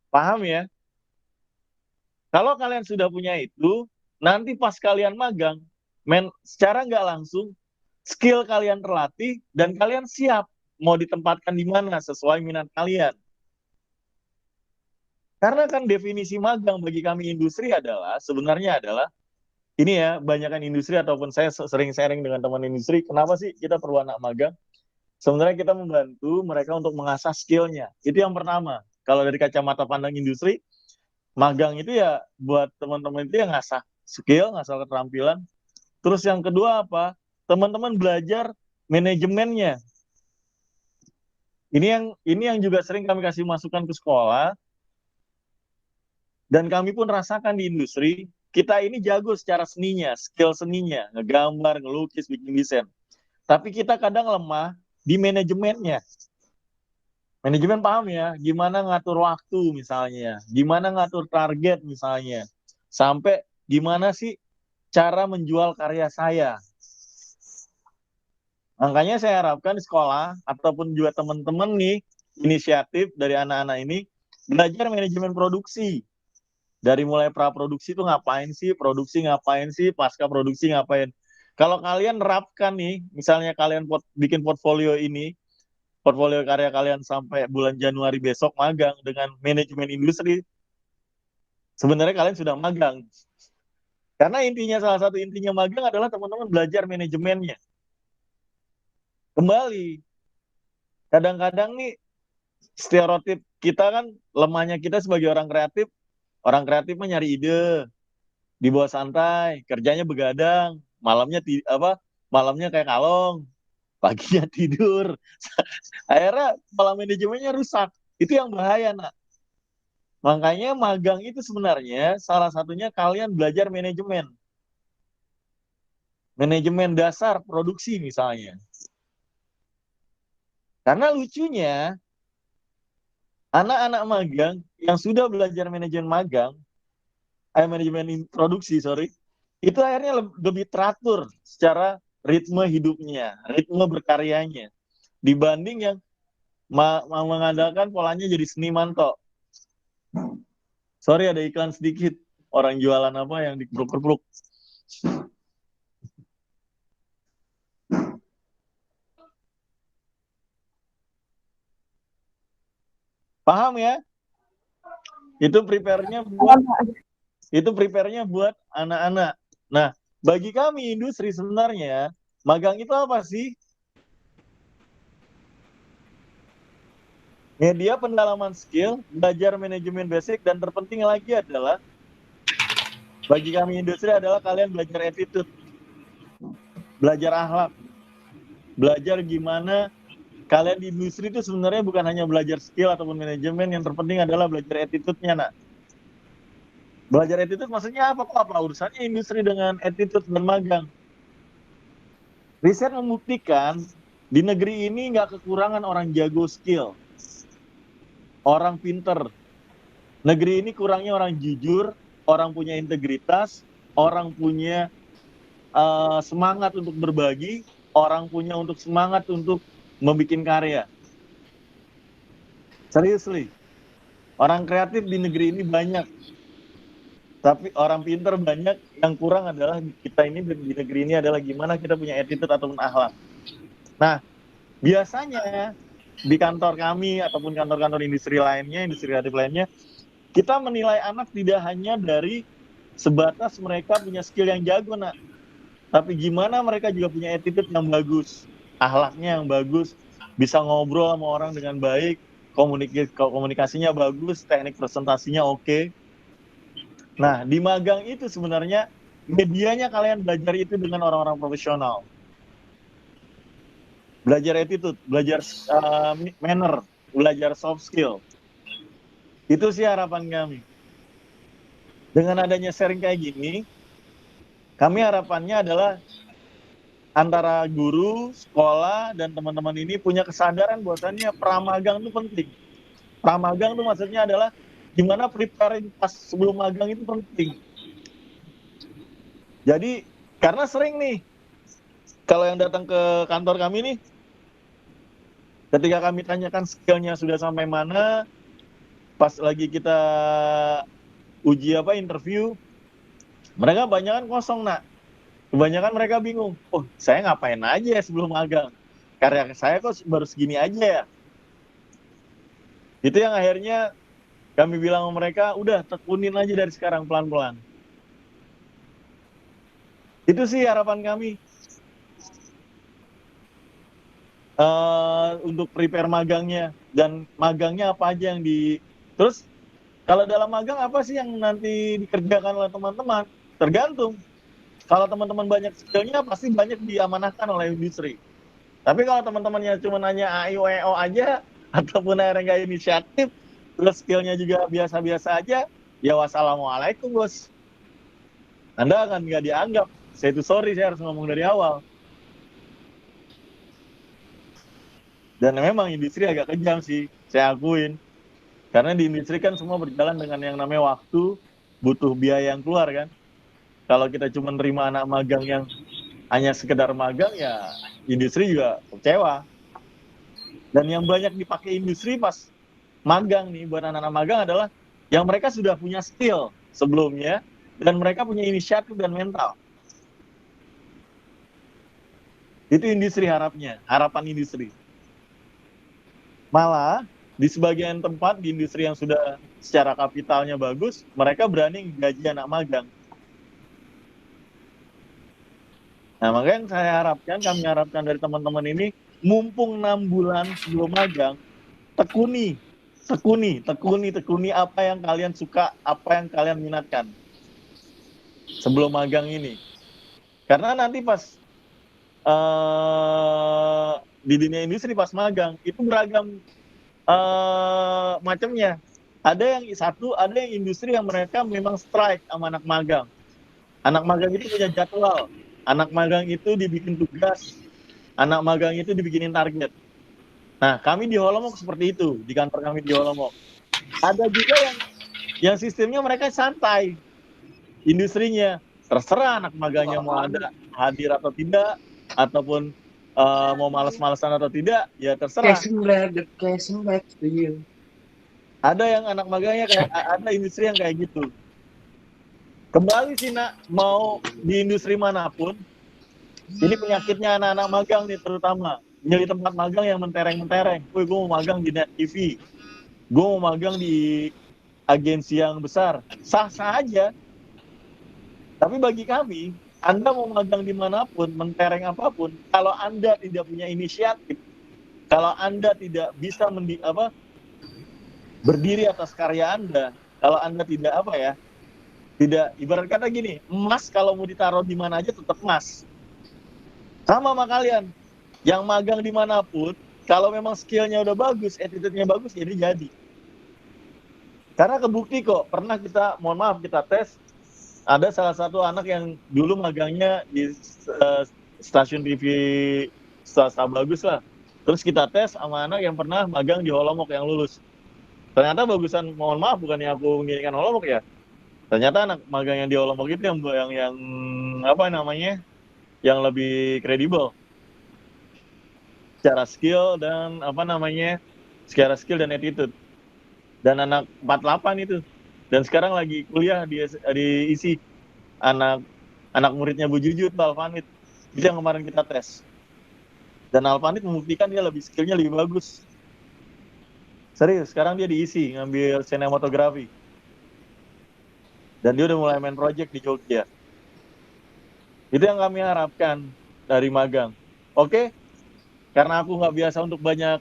B: Paham ya? Kalau kalian sudah punya itu, nanti pas kalian magang, secara nggak langsung, skill kalian terlatih, dan kalian siap mau ditempatkan di mana sesuai minat kalian. Karena kan definisi magang bagi kami industri sebenarnya adalah, ini ya, banyakkan industri ataupun saya sering sharing dengan teman industri, kenapa sih kita perlu anak magang? Sebenarnya kita membantu mereka untuk mengasah skillnya. Itu yang pertama. Kalau dari kacamata pandang industri, magang itu ya buat teman-teman itu yang ngasah skill, ngasah keterampilan. Terus yang kedua apa? Teman-teman belajar manajemennya. Ini yang juga sering kami kasih masukan ke sekolah. Dan kami pun rasakan di industri, kita ini jago secara seninya, skill seninya, ngegambar, ngelukis, bikin desain. Tapi kita kadang lemah di manajemennya. Manajemen paham ya, gimana ngatur waktu misalnya, gimana ngatur target misalnya, sampai gimana sih cara menjual karya saya. Makanya saya harapkan di sekolah, ataupun juga teman-teman nih, inisiatif dari anak-anak ini, belajar manajemen produksi. Dari mulai praproduksi itu ngapain sih, produksi ngapain sih, pasca produksi ngapain. Kalau kalian terapkan nih, misalnya kalian bikin portfolio ini, portfolio karya kalian sampai bulan Januari besok magang dengan manajemen industri, sebenarnya kalian sudah magang. Karena salah satu intinya magang adalah teman-teman belajar manajemennya. Kembali, kadang-kadang nih stereotip kita kan, lemahnya kita sebagai orang kreatif mah nyari ide, di bawah santai, kerjanya begadang, malamnya kayak kalong, paginya tidur. Akhirnya malah manajemennya rusak. Itu yang bahaya, nak. Makanya magang itu sebenarnya salah satunya kalian belajar manajemen. Manajemen dasar produksi misalnya. Karena lucunya, anak-anak magang yang sudah belajar manajemen produksi, itu akhirnya lebih teratur secara ritme hidupnya, ritme berkaryanya, dibanding yang mengandalkan polanya jadi seniman tok. Sorry, ada iklan sedikit, orang jualan apa yang dikeruk-keruk. Paham ya? Itu prepare-nya buat anak-anak. Nah, bagi kami industri sebenarnya, magang itu apa sih? Media pendalaman skill, belajar manajemen basic, dan terpenting lagi adalah, bagi kami industri adalah kalian belajar attitude, belajar akhlak, belajar gimana kalian di industri itu sebenarnya bukan hanya belajar skill ataupun manajemen, yang terpenting adalah belajar attitude-nya, nak. Belajar attitude maksudnya apa? Kok apa urusannya industri dengan attitude dan magang? Riset membuktikan di negeri ini nggak kekurangan orang jago skill, orang pinter. Negeri ini kurangnya orang jujur, orang punya integritas, orang punya semangat untuk berbagi, orang punya semangat untuk membuat karya. Seriously, orang kreatif di negeri ini banyak, tapi orang pinter banyak. Yang kurang adalah kita ini di negeri ini adalah gimana kita punya attitude ataupun akhlak. Nah, biasanya di kantor kami ataupun kantor-kantor industri lainnya, industri kreatif lainnya, kita menilai anak tidak hanya dari sebatas mereka punya skill yang jago, nak, tapi gimana mereka juga punya attitude yang bagus, akhlaknya yang bagus, bisa ngobrol sama orang dengan baik, komunikasinya bagus, teknik presentasinya oke. Nah, di magang itu sebenarnya medianya kalian belajar itu dengan orang-orang profesional. Belajar attitude, belajar manner, belajar soft skill. Itu sih harapan kami. Dengan adanya sharing kayak gini, kami harapannya adalah antara guru, sekolah, dan teman-teman ini punya kesadaran bahwasannya pramagang itu penting. Pramagang itu maksudnya adalah gimana prepare pas sebelum magang itu penting. Jadi, karena sering nih, kalau yang datang ke kantor kami nih, ketika kami tanyakan skillnya sudah sampai mana, pas lagi kita uji interview, mereka banyak kan kosong, nak. Kebanyakan mereka bingung, oh saya ngapain aja ya sebelum magang, karya saya kok baru segini aja ya. Itu yang akhirnya kami bilang sama mereka, udah tekunin aja dari sekarang pelan-pelan. Itu sih harapan kami. Untuk prepare magangnya, dan magangnya apa aja yang terus kalau dalam magang apa sih yang nanti dikerjakan oleh teman-teman, tergantung. Kalau teman-teman banyak skillnya pasti banyak diamanahkan oleh industri. Tapi kalau teman-temannya cuma nanya AIOEO aja ataupun akhirnya nggak inisiatif, terus skillnya juga biasa-biasa aja, ya wassalamualaikum bos, Anda akan nggak dianggap. Saya itu sorry, saya harus ngomong dari awal. Dan memang industri agak kejam sih, saya akuin. Karena di industri kan semua berjalan dengan yang namanya waktu, butuh biaya yang keluar kan. Kalau kita cuma nerima anak magang yang hanya sekedar magang, ya industri juga kecewa. Dan yang banyak dipakai industri pas magang nih, buat anak-anak magang adalah yang mereka sudah punya skill sebelumnya, dan mereka punya inisiatif dan mental. Itu industri harapan industri. Malah di sebagian tempat di industri yang sudah secara kapitalnya bagus, mereka berani gaji anak magang. Nah, makanya kami harapkan dari teman-teman ini, mumpung 6 bulan sebelum magang, tekuni apa yang kalian suka, apa yang kalian minatkan sebelum magang ini. Karena nanti pas di dunia industri pas magang itu beragam macamnya. Ada yang industri yang mereka memang strike sama anak magang. Anak magang itu punya jadwal. Anak magang itu dibikin tugas. Anak magang itu dibikinin target. Nah, kami di Holomok seperti itu, di kantor kami di Holomok. Ada juga yang sistemnya mereka santai. Industrinya terserah anak magangnya mau hadir atau tidak, ataupun mau malas-malasan atau tidak, ya terserah.
F: Casing back to you.
B: Ada yang anak magangnya ada industri yang kayak gitu. Kembali sih, nak, mau di industri manapun, ini penyakitnya anak-anak magang nih terutama. Nyari tempat magang yang mentereng-mentereng. Gue mau magang di Net TV. Gue mau magang di agensi yang besar. Sah-sah aja. Tapi bagi kami, Anda mau magang dimanapun, mentereng apapun, kalau Anda tidak punya inisiatif, kalau Anda tidak bisa berdiri atas karya Anda, kalau Anda tidak, ibarat kata gini, emas kalau mau ditaruh di mana aja tetap emas. Sama kalian, yang magang dimanapun, Kalau memang skillnya udah bagus, attitude-nya bagus, jadi jadi. Karena kebukti kok, pernah kita, mohon maaf, kita tes, ada salah satu anak yang dulu magangnya di stasiun TV swasta bagus lah. Terus kita tes sama anak yang pernah magang di Holomok yang lulus. Ternyata bagusan, mohon maaf, bukannya aku menginginkan Holomok ya. Ternyata anak magang yang di Holomok itu yang apa namanya, yang lebih kredibel secara skill dan apa namanya, secara skill dan attitude. Dan anak 48 itu, dan sekarang lagi kuliah di ISI, anak muridnya Bu Jujut, Alvanit, itu yang kemarin kita tes. Dan Alvanit membuktikan dia lebih skillnya lebih bagus. Serius, sekarang dia di ISI ngambil sinematografi, dan dia udah mulai main project di Jogja. Itu yang kami harapkan dari magang. Oke, karena aku nggak biasa untuk banyak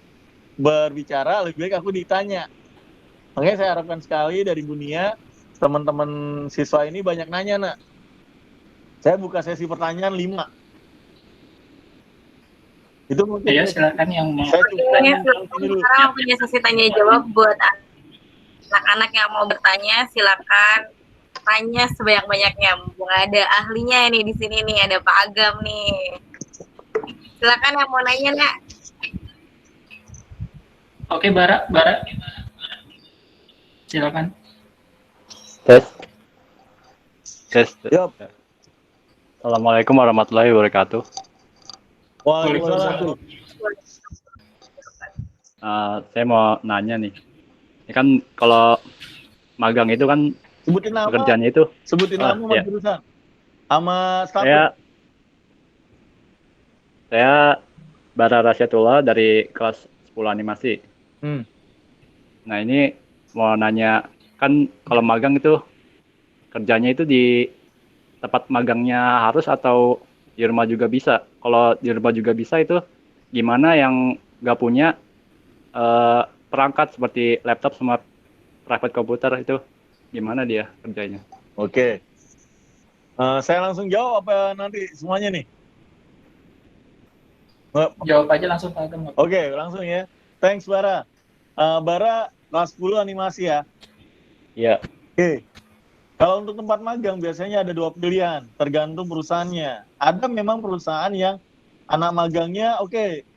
B: berbicara, lebih baik aku ditanya. Makanya saya harapkan sekali dari Bunia, teman-teman siswa ini banyak nanya, nak. Saya buka sesi pertanyaan 5. Itu mungkin.
E: Ayo silakan yang mau.
B: Saya coba dulu.
A: Sekarang waktunya sesi tanya jawab buat anak-anak yang mau bertanya, silakan tanya sebanyak-banyaknya. Mumpung ada ahlinya nih di sini nih, ada Pak Agam nih. Silakan yang mau nanya, nak.
E: Oke, Bara. Silakan.
G: Tes.
B: Yap.
G: Assalamualaikum warahmatullahi wabarakatuh.
B: Waalaikumsalam.
G: Saya mau nanya nih. Ini kan kalau magang itu kan
B: Sebutin nama.
G: pekerjaannya itu.
B: Sebutin nama sama
G: iya.
B: jurusan. Sama status.
G: Saya Bara Rasyatullah dari kelas 10 animasi. Nah, ini mau nanya, kan kalau magang itu kerjanya itu di tempat magangnya harus atau di rumah juga bisa? Kalau di rumah juga bisa itu gimana yang nggak punya perangkat seperti laptop sama private komputer itu gimana dia kerjanya?
B: Oke. Saya langsung jawab apa nanti semuanya nih?
E: Jawab aja langsung Pak Agam.
B: Oke, langsung ya. Thanks, Bara. Bara kelas 10 animasi ya?
G: Iya.
B: Oke. Kalau untuk tempat magang biasanya ada 2 pilihan, tergantung perusahaannya. Ada memang perusahaan yang anak magangnya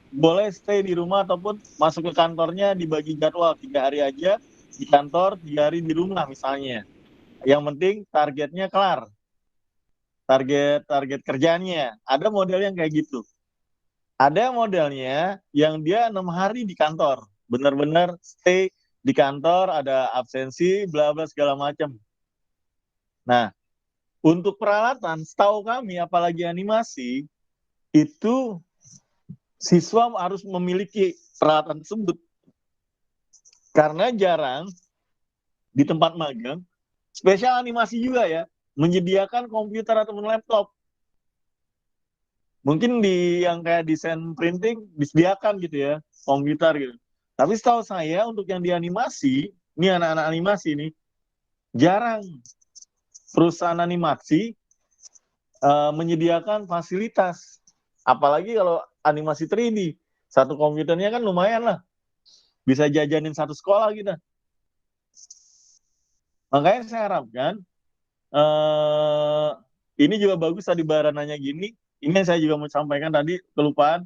B: boleh stay di rumah ataupun masuk ke kantornya dibagi jadwal 3 hari aja di kantor, 3 hari di rumah misalnya. Yang penting targetnya kelar. Target kerjanya. Ada model yang kayak gitu. Ada modelnya yang dia 6 hari di kantor, benar-benar stay di kantor, ada absensi, bla bla segala macam. Nah, untuk peralatan, setahu kami, apalagi animasi, itu siswa harus memiliki peralatan tersebut. Karena jarang di tempat magang, spesial animasi juga ya, menyediakan komputer ataupun laptop. Mungkin di yang kayak desain printing disediakan gitu ya, komputer gitu. Tapi setahu saya untuk yang di animasi, ini anak-anak animasi nih, jarang perusahaan animasi menyediakan fasilitas. Apalagi kalau animasi 3D, satu komputernya kan lumayan lah, bisa jajanin satu sekolah kita. Makanya saya harapkan, ini juga bagus tadi Bara nanya gini, ini yang saya juga mau sampaikan tadi, kelupaan.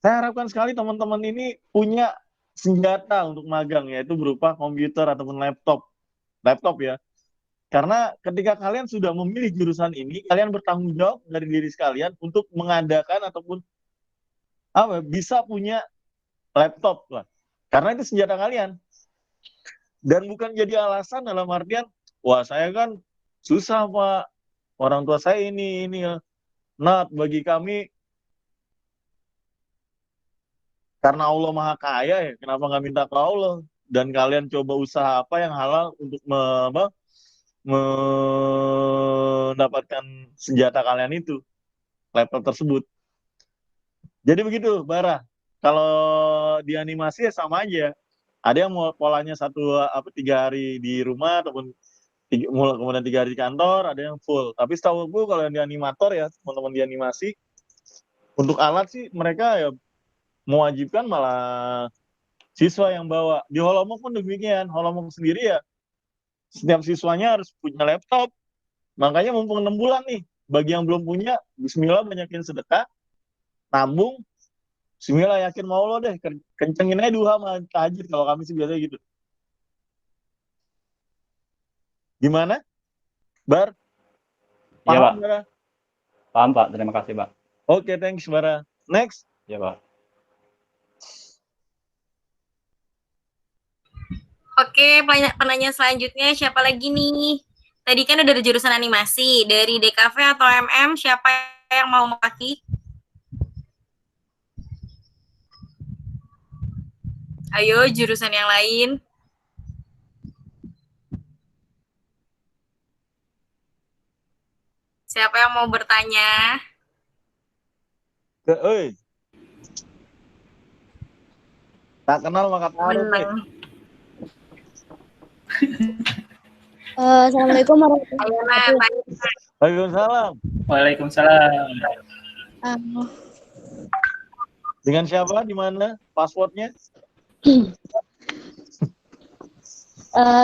B: Saya harapkan sekali teman-teman ini punya senjata untuk magang, yaitu berupa komputer ataupun laptop. Laptop ya. Karena ketika kalian sudah memilih jurusan ini, kalian bertanggung jawab dari diri sekalian untuk mengadakan ataupun bisa punya laptop lah. Karena itu senjata kalian. Dan bukan jadi alasan dalam artian, wah saya kan susah Pak, orang tua saya ini. Nah, bagi kami, karena Allah Maha Kaya ya, kenapa nggak minta ke Allah? Dan kalian coba usaha apa yang halal untuk mendapatkan senjata kalian itu, laptop tersebut. Jadi begitu, Bara. Kalau di animasi ya sama aja. Ada yang mau polanya 3 hari di rumah ataupun kemudian 3 hari di kantor, ada yang full. Tapi setahu gue kalau yang di animator ya, teman-teman di animasi, untuk alat sih mereka ya mewajibkan malah siswa yang bawa. Di Holomok pun demikian. Holomok sendiri ya, setiap siswanya harus punya laptop. Makanya mumpung 6 bulan nih, bagi yang belum punya, bismillah banyakin sedekah, nabung, bismillah yakin mau lo deh, kencengin aja duha sama tahajud, kalau kami sih biasanya gitu. Gimana? Bar?
G: Iya, Pak.
B: Bara?
G: Paham, Pak. Terima kasih, Pak.
B: Oke, thanks, Bara. Next.
G: Iya, Pak.
A: Oke, penanya selanjutnya siapa lagi nih? Tadi kan udah ada jurusan animasi. Dari DKV atau MM, siapa yang mau mewakili? Ayo, jurusan yang lain. Siapa yang mau bertanya?
B: Tak kenal maka taruh.
A: Menang.
C: Assalamualaikum warahmatullahi wabarakatuh.
B: Waalaikumsalam.
E: Waalaikumsalam.
B: Dengan siapa? Di mana? Passwordnya?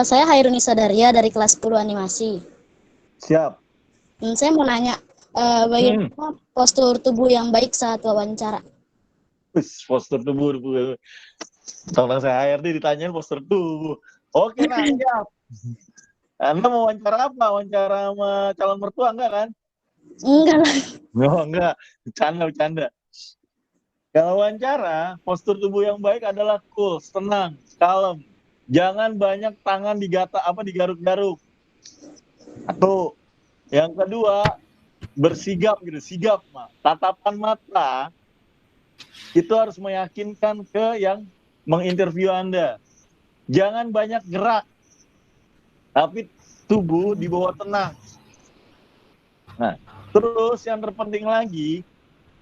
C: Saya Hairunisa Daria dari kelas 10 animasi.
B: Siap.
C: Saya mau nanya, bagaimana postur tubuh yang baik saat wawancara?
B: Postur tubuh. Tolong saya HRD ditanyain postur tubuh. Oke, nah, siap. Anda mau wawancara apa? Wawancara sama calon mertua enggak kan?
C: Enggak lah.
B: No, enggak. Bercanda. Kalau wawancara, postur tubuh yang baik adalah cool, tenang, kalem. Jangan banyak tangan digaruk-garuk. Atau yang kedua, bersigap gitu, sigap, Mak. Tatapan mata itu harus meyakinkan ke yang menginterview Anda. Jangan banyak gerak, tapi tubuh dibawa tenang. Nah, terus yang terpenting lagi,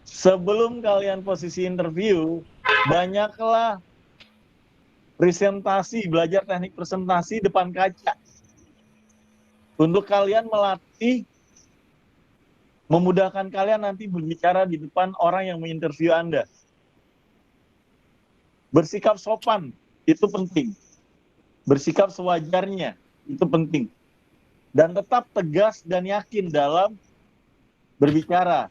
B: sebelum kalian posisi interview, banyaklah presentasi, belajar teknik presentasi depan kaca. Untuk kalian melatih, memudahkan kalian nanti berbicara di depan orang yang menginterview Anda. Bersikap sopan, itu penting. Bersikap sewajarnya, itu penting. Dan tetap tegas dan yakin dalam berbicara.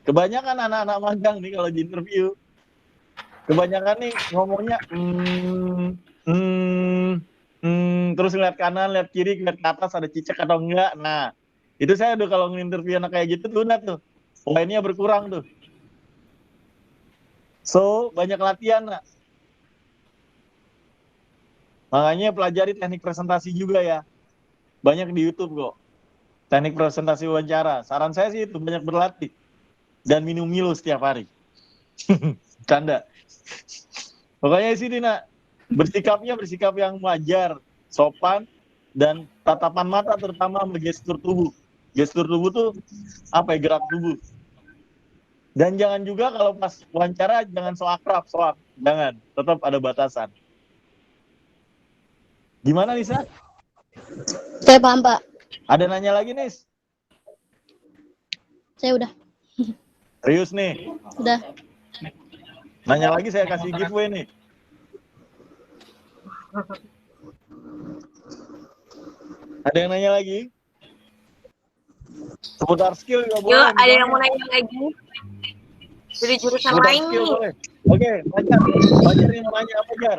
B: Kebanyakan anak-anak magang nih kalau di interview, kebanyakan nih ngomongnya terus lihat kanan, lihat kiri, lihat ke atas ada cicak atau enggak. Nah, itu saya udah kalau nginterview anak kayak gitu tuh tuh. Poinnya berkurang tuh. So, banyak latihan, nak. Makanya pelajari teknik presentasi juga ya. Banyak di YouTube kok. Teknik presentasi wawancara. Saran saya sih itu banyak berlatih. Dan minum Milo setiap hari. Canda. Pokoknya sini, nak. Bersikap yang wajar, sopan, dan tatapan mata terutama gestur tubuh. Gestur tubuh tuh apa ya, gerak tubuh. Dan jangan juga kalau pas wawancara jangan so akrab. Jangan, tetap ada batasan. Gimana Nisa?
C: Saya paham, Pak.
B: Ada nanya lagi, Nis?
C: Saya udah.
B: Serius nih?
C: Udah.
B: Nanya lagi saya kasih giveaway nih. Ada yang nanya lagi? Seputar skill juga boleh.
A: Yuk, ada yang mau nanya lagi? Dari jurusan
B: Seputar
A: lain
B: skill
A: nih.
B: boleh. Oke, Fajar yang mau nanya apa, Jar?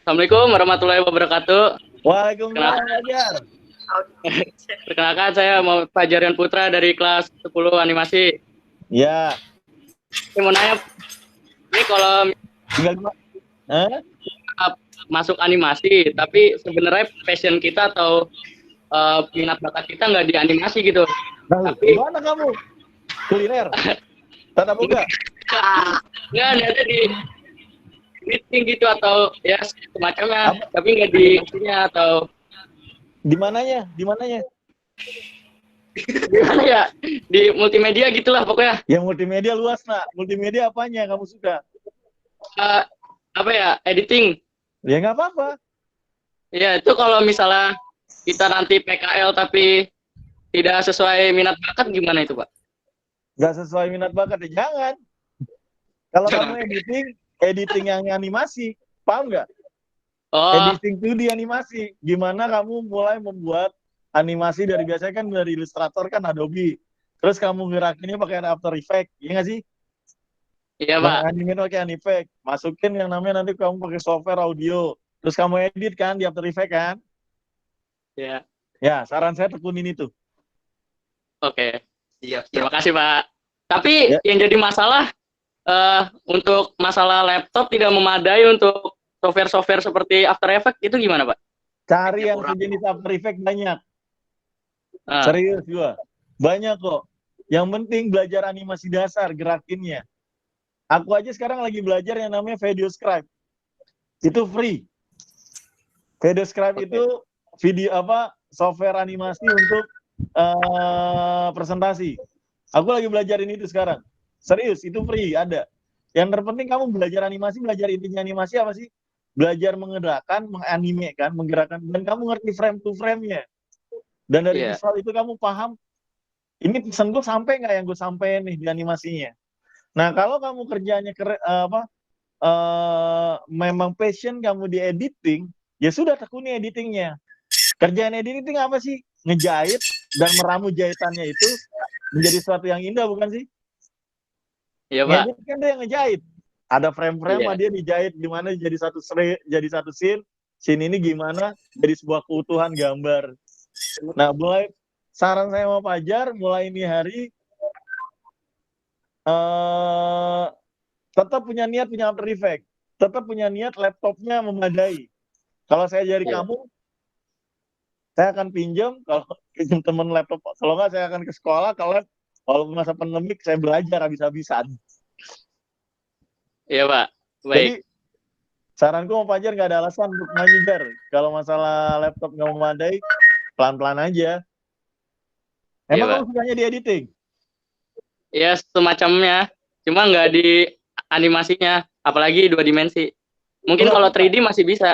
H: Assalamualaikum warahmatullahi wabarakatuh.
B: Waalaikumsalam, Fajar.
H: Perkenalkan saya Muhammad Fajarian Putra dari kelas 10 animasi.
B: Ya.
H: Saya mau nanya, ini kalau
B: Tinggal
H: masuk animasi, tapi sebenarnya passion kita atau minat bakat kita nggak di animasi gitu.
B: Nah,
H: Tapi
B: gimana kamu? Kuliner? Tata boga?
H: nggak ada di meeting gitu atau ya semacamnya, tapi nggak di ininya atau
B: Di mananya?
H: gimana ya, di multimedia gitulah pokoknya.
B: Ya multimedia luas, nak. Multimedia apanya yang kamu suka?
H: Apa ya, editing.
B: Ya nggak apa-apa.
H: Ya itu kalau misalnya kita nanti PKL tapi tidak sesuai minat bakat gimana itu, Pak?
B: Nggak sesuai minat bakat, ya jangan. Kalau kamu editing, editing yang animasi, paham nggak?
H: Oh,
B: Editing 2D animasi. Gimana kamu mulai membuat animasi dari biasanya kan dari Illustrator kan Adobe. Terus kamu gerakinnya pakai After Effects, iya nggak sih?
H: iya Pak.
B: Animin pakai Effects. Masukin yang namanya nanti kamu pakai software audio. Terus kamu edit kan di After Effects kan?
H: Iya.
B: Ya, saran saya tekunin itu.
H: Oke.
F: Siap,
H: Terima kasih Pak. Tapi
B: Ya.
H: yang jadi masalah untuk masalah laptop tidak memadai untuk software-software seperti After Effects itu gimana Pak?
B: Cari yang sejenis After Effects banyak.
H: Ah,
B: Serius gua. Banyak kok. Yang penting belajar animasi dasar, gerakinnya. Aku aja sekarang lagi belajar yang namanya VideoScribe. Itu free. VideoScribe itu video software animasi untuk presentasi. Aku lagi belajarin itu sekarang. Serius, itu free, ada. Yang terpenting kamu belajar animasi, belajar intinya animasi apa sih? Belajar menggerakkan, menganimekan, menggerakkan, dan kamu ngerti frame to frame-nya. Dan dari
H: Iya.
B: visual itu kamu paham, ini pesan gue sampai nggak yang gue sampein nih di animasinya. Nah, kalau kamu kerjanya memang passion kamu di editing, ya sudah tekuni editingnya. Kerjaan editing apa sih? Ngejahit dan meramu jahitannya itu menjadi sesuatu yang indah, bukan sih?
H: Iya Pak.
B: Ngedit kan dia yang ngejahit. Ada frame-frame
H: Iya.
B: dia dijahit gimana jadi satu scene ini gimana jadi sebuah keutuhan gambar. Nah, mulai saran saya sama Fajar, mulai ini hari tetap punya niat punya After Effects, tetap punya niat laptopnya memadai. Kalau saya jadi
H: Iya.
B: kamu, saya akan pinjam, kalau pinjam teman laptop, kalau nggak saya akan ke sekolah, kalau masa pandemik saya belajar habis-habisan.
H: Iya Pak. Baik.
B: Jadi saranku sama Fajar nggak ada alasan untuk maju, Jar. Kalau masalah laptop nggak memadai, pelan-pelan aja. Emang
H: Iya,
B: kamu sukanya di editing?
H: Ya semacamnya. Cuma nggak di animasinya, apalagi 2 dimensi. Mungkin
B: Nggak
H: kalau
B: bisa.
H: 3D masih bisa.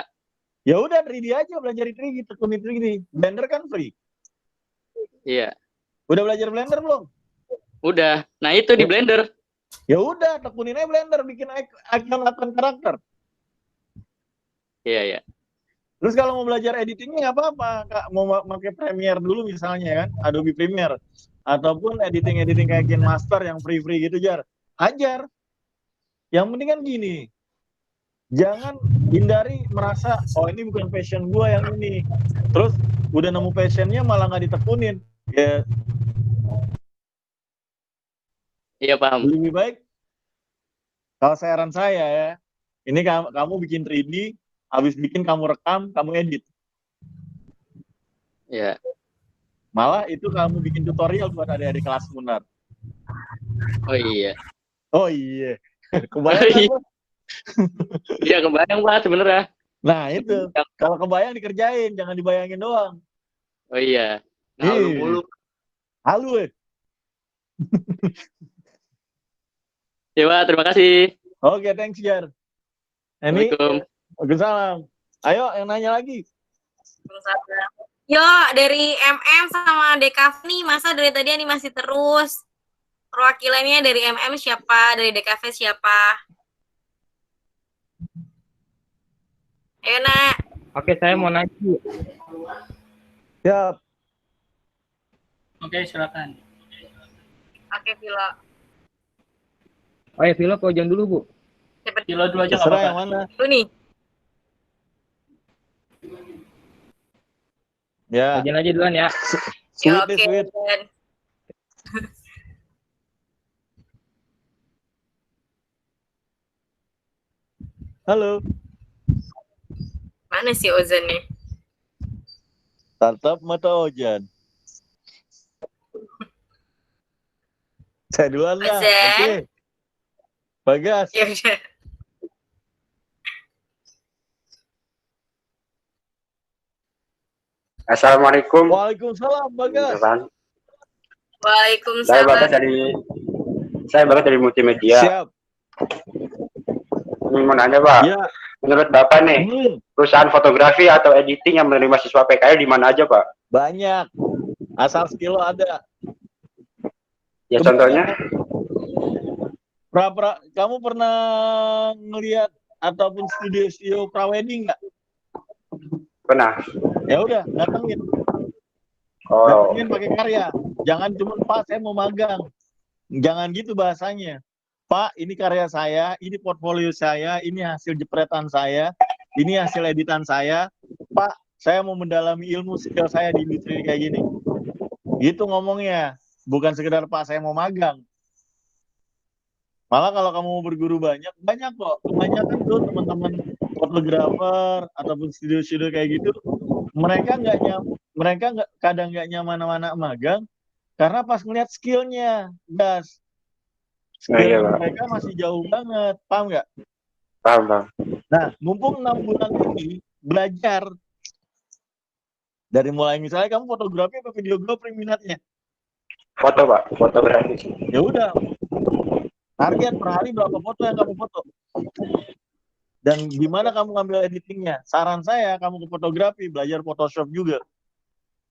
B: Ya udah 3D aja, belajar 3D, tekuni 3D. Blender kan free.
H: Iya.
B: Udah belajar Blender belum?
H: Udah. Nah itu di Blender.
B: Ya udah, tekunin aja Blender, bikin icon karakter.
H: Iya, iya.
B: Terus kalau mau belajar editingnya nggak apa-apa, Kak. Mau pakai Premiere dulu misalnya kan, Adobe Premiere. Ataupun editing kayak KineMaster yang free-free gitu, Jar. Ajar. Yang penting kan gini, jangan hindari merasa, oh ini bukan passion gue yang ini. Terus udah nemu passionnya malah nggak ditekunin. Ya,
H: Iya, paham.
B: lebih baik, kalau saran saya ya, ini kamu bikin 3D, habis bikin kamu rekam, kamu edit.
H: Iya.
B: Malah itu kamu bikin tutorial buat adik-adik kelas Munar.
H: Oh iya.
B: Oh iya. Kebayang kan, Bos?
H: Iya, kebayang Pak sebenarnya.
B: Nah itu, kalau kebayang dikerjain, jangan dibayangin doang.
H: Oh iya.
F: Halu mulu.
B: Halu.
H: Ya Pak, terima kasih.
B: Oke, thanks Jar. Ini,
H: Assalamualaikum.
B: Waalaikumsalam. Ayo, yang nanya lagi.
A: Yo, dari MM sama DKV nih, masa dari tadi animasi terus? Perwakilannya dari MM siapa? Dari DKV siapa? Ayo, Nak.
I: Oke, saya mau nanya.
B: Siap.
E: Oke, silakan.
A: Oke, Vilo.
I: Oh ya, Vilo kau jangan dulu, Bu.
E: Kilo dulu aja nggak
B: Terserah
E: apa-apa.
B: yang mana.
A: Lu nih.
B: Ya,
I: Kau aja duluan ya.
B: sweet
A: Ya,
B: deh,
A: oke.
B: sweet.
A: Dan
B: Halo.
A: mana sih Ozan nih?
B: Tatap mata Ojan. Saya duluan lah.
A: Ozan.
B: Oke. Bagas.
A: Ya udah.
F: Assalamualaikum.
B: Waalaikumsalam, Bagas.
F: Saya
A: Waalaikumsalam.
F: Bagas dari multimedia.
B: Siap.
F: Ini mau nanya, Pak.
B: Ya.
F: Menurut Bapak nih, perusahaan fotografi atau editing yang menerima siswa PKL di mana aja, Pak?
B: Banyak. Asal skill lo ada.
F: Ya contohnya.
B: Kamu pernah ngelihat ataupun studio prawedding nggak?
F: Pernah.
B: Ya udah, datengin
F: Oh,
B: pakai karya. Jangan cuma Pak saya mau magang. Jangan gitu bahasanya. Pak, ini karya saya, ini portfolio saya, ini hasil jepretan saya, ini hasil editan saya. Pak, saya mau mendalami ilmu skill saya di industri kayak gini. Gitu ngomongnya. Bukan sekedar Pak saya mau magang. Malah kalau kamu mau berguru banyak kok. Kebanyakan tuh teman-teman fotografer ataupun studio-studio kayak gitu, mereka kadang nggak nyaman magang karena pas ngeliat skillnya, gas. Skill mereka masih jauh banget, paham nggak?
F: Paham.
B: Nah, mumpung 6 bulan ini belajar dari mulai misalnya kamu fotografi atau videografi minatnya?
F: Foto Pak, fotografi.
B: Ya udah, target per hari berapa foto yang kamu foto? Dan gimana kamu ngambil editingnya? Saran saya kamu ke fotografi, belajar Photoshop juga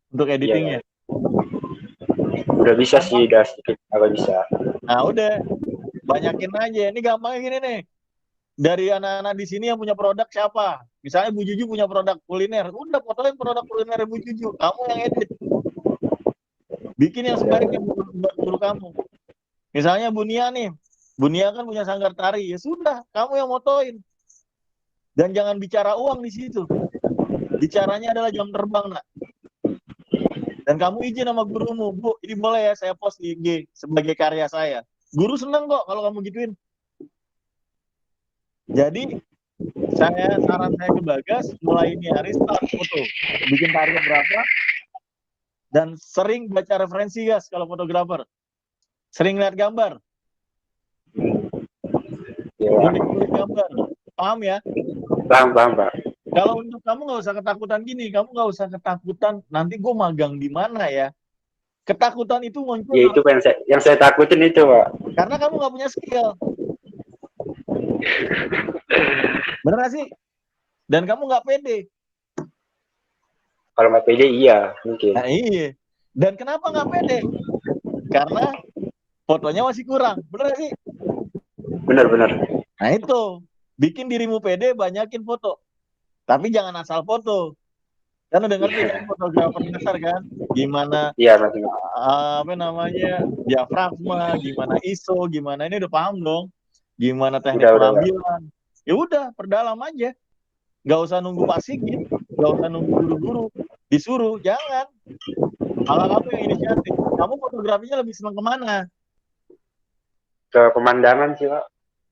B: untuk editingnya.
F: Udah bisa sih, udah sedikit agak bisa.
B: Nah udah, banyakin aja. Ini gampangnya gini nih. Dari anak-anak di sini yang punya produk siapa? Misalnya Bu Juju punya produk kuliner. Udah fotoin produk kuliner Bu Juju. Kamu yang edit. Bikin yang sebaik yang buat guru kamu. Misalnya Bu Nia nih. Bu Nia kan punya sanggar tari. Ya sudah, kamu yang motoin. Dan jangan bicara uang di situ. Bicaranya adalah jam terbang, nak. Dan kamu izin sama gurumu, Bu, ini boleh ya saya post di IG sebagai karya saya. Guru seneng kok kalau kamu gituin. Jadi, saran saya ke Bagas, mulai ini hari start foto. Bikin target berapa, dan sering baca referensi, guys, kalau fotografer. Sering lihat gambar. Kulik gambar. Paham ya?
F: Paham, Pak.
B: Kalau untuk kamu nggak usah ketakutan gini, kamu nggak usah ketakutan nanti gue magang di mana ya. Ketakutan itu muncul.
F: Ya itu yang saya takutin itu, Pak.
B: Karena kamu nggak punya skill. Bener gak sih? Dan kamu nggak pede.
F: Kalau nggak pede iya mungkin.
B: Nah, iya. Dan kenapa nggak pede? Karena fotonya masih kurang. Bener gak sih?
F: Bener.
B: Nah itu, bikin dirimu pede, banyakin foto. Tapi jangan asal foto. Kan udah ngerti kan fotografer dasar kan? Gimana?
F: Iya,
B: diafragma, gimana ISO, gimana ini udah paham dong? Gimana teknik pengambilan? Ya udah, perdalam aja. Gak usah nunggu Pak Sigit, gak usah nunggu guru-guru. Disuruh, jangan. Malah kamu yang inisiatif. Kamu fotografinya lebih senang kemana?
F: Ke pemandangan sih, Pak.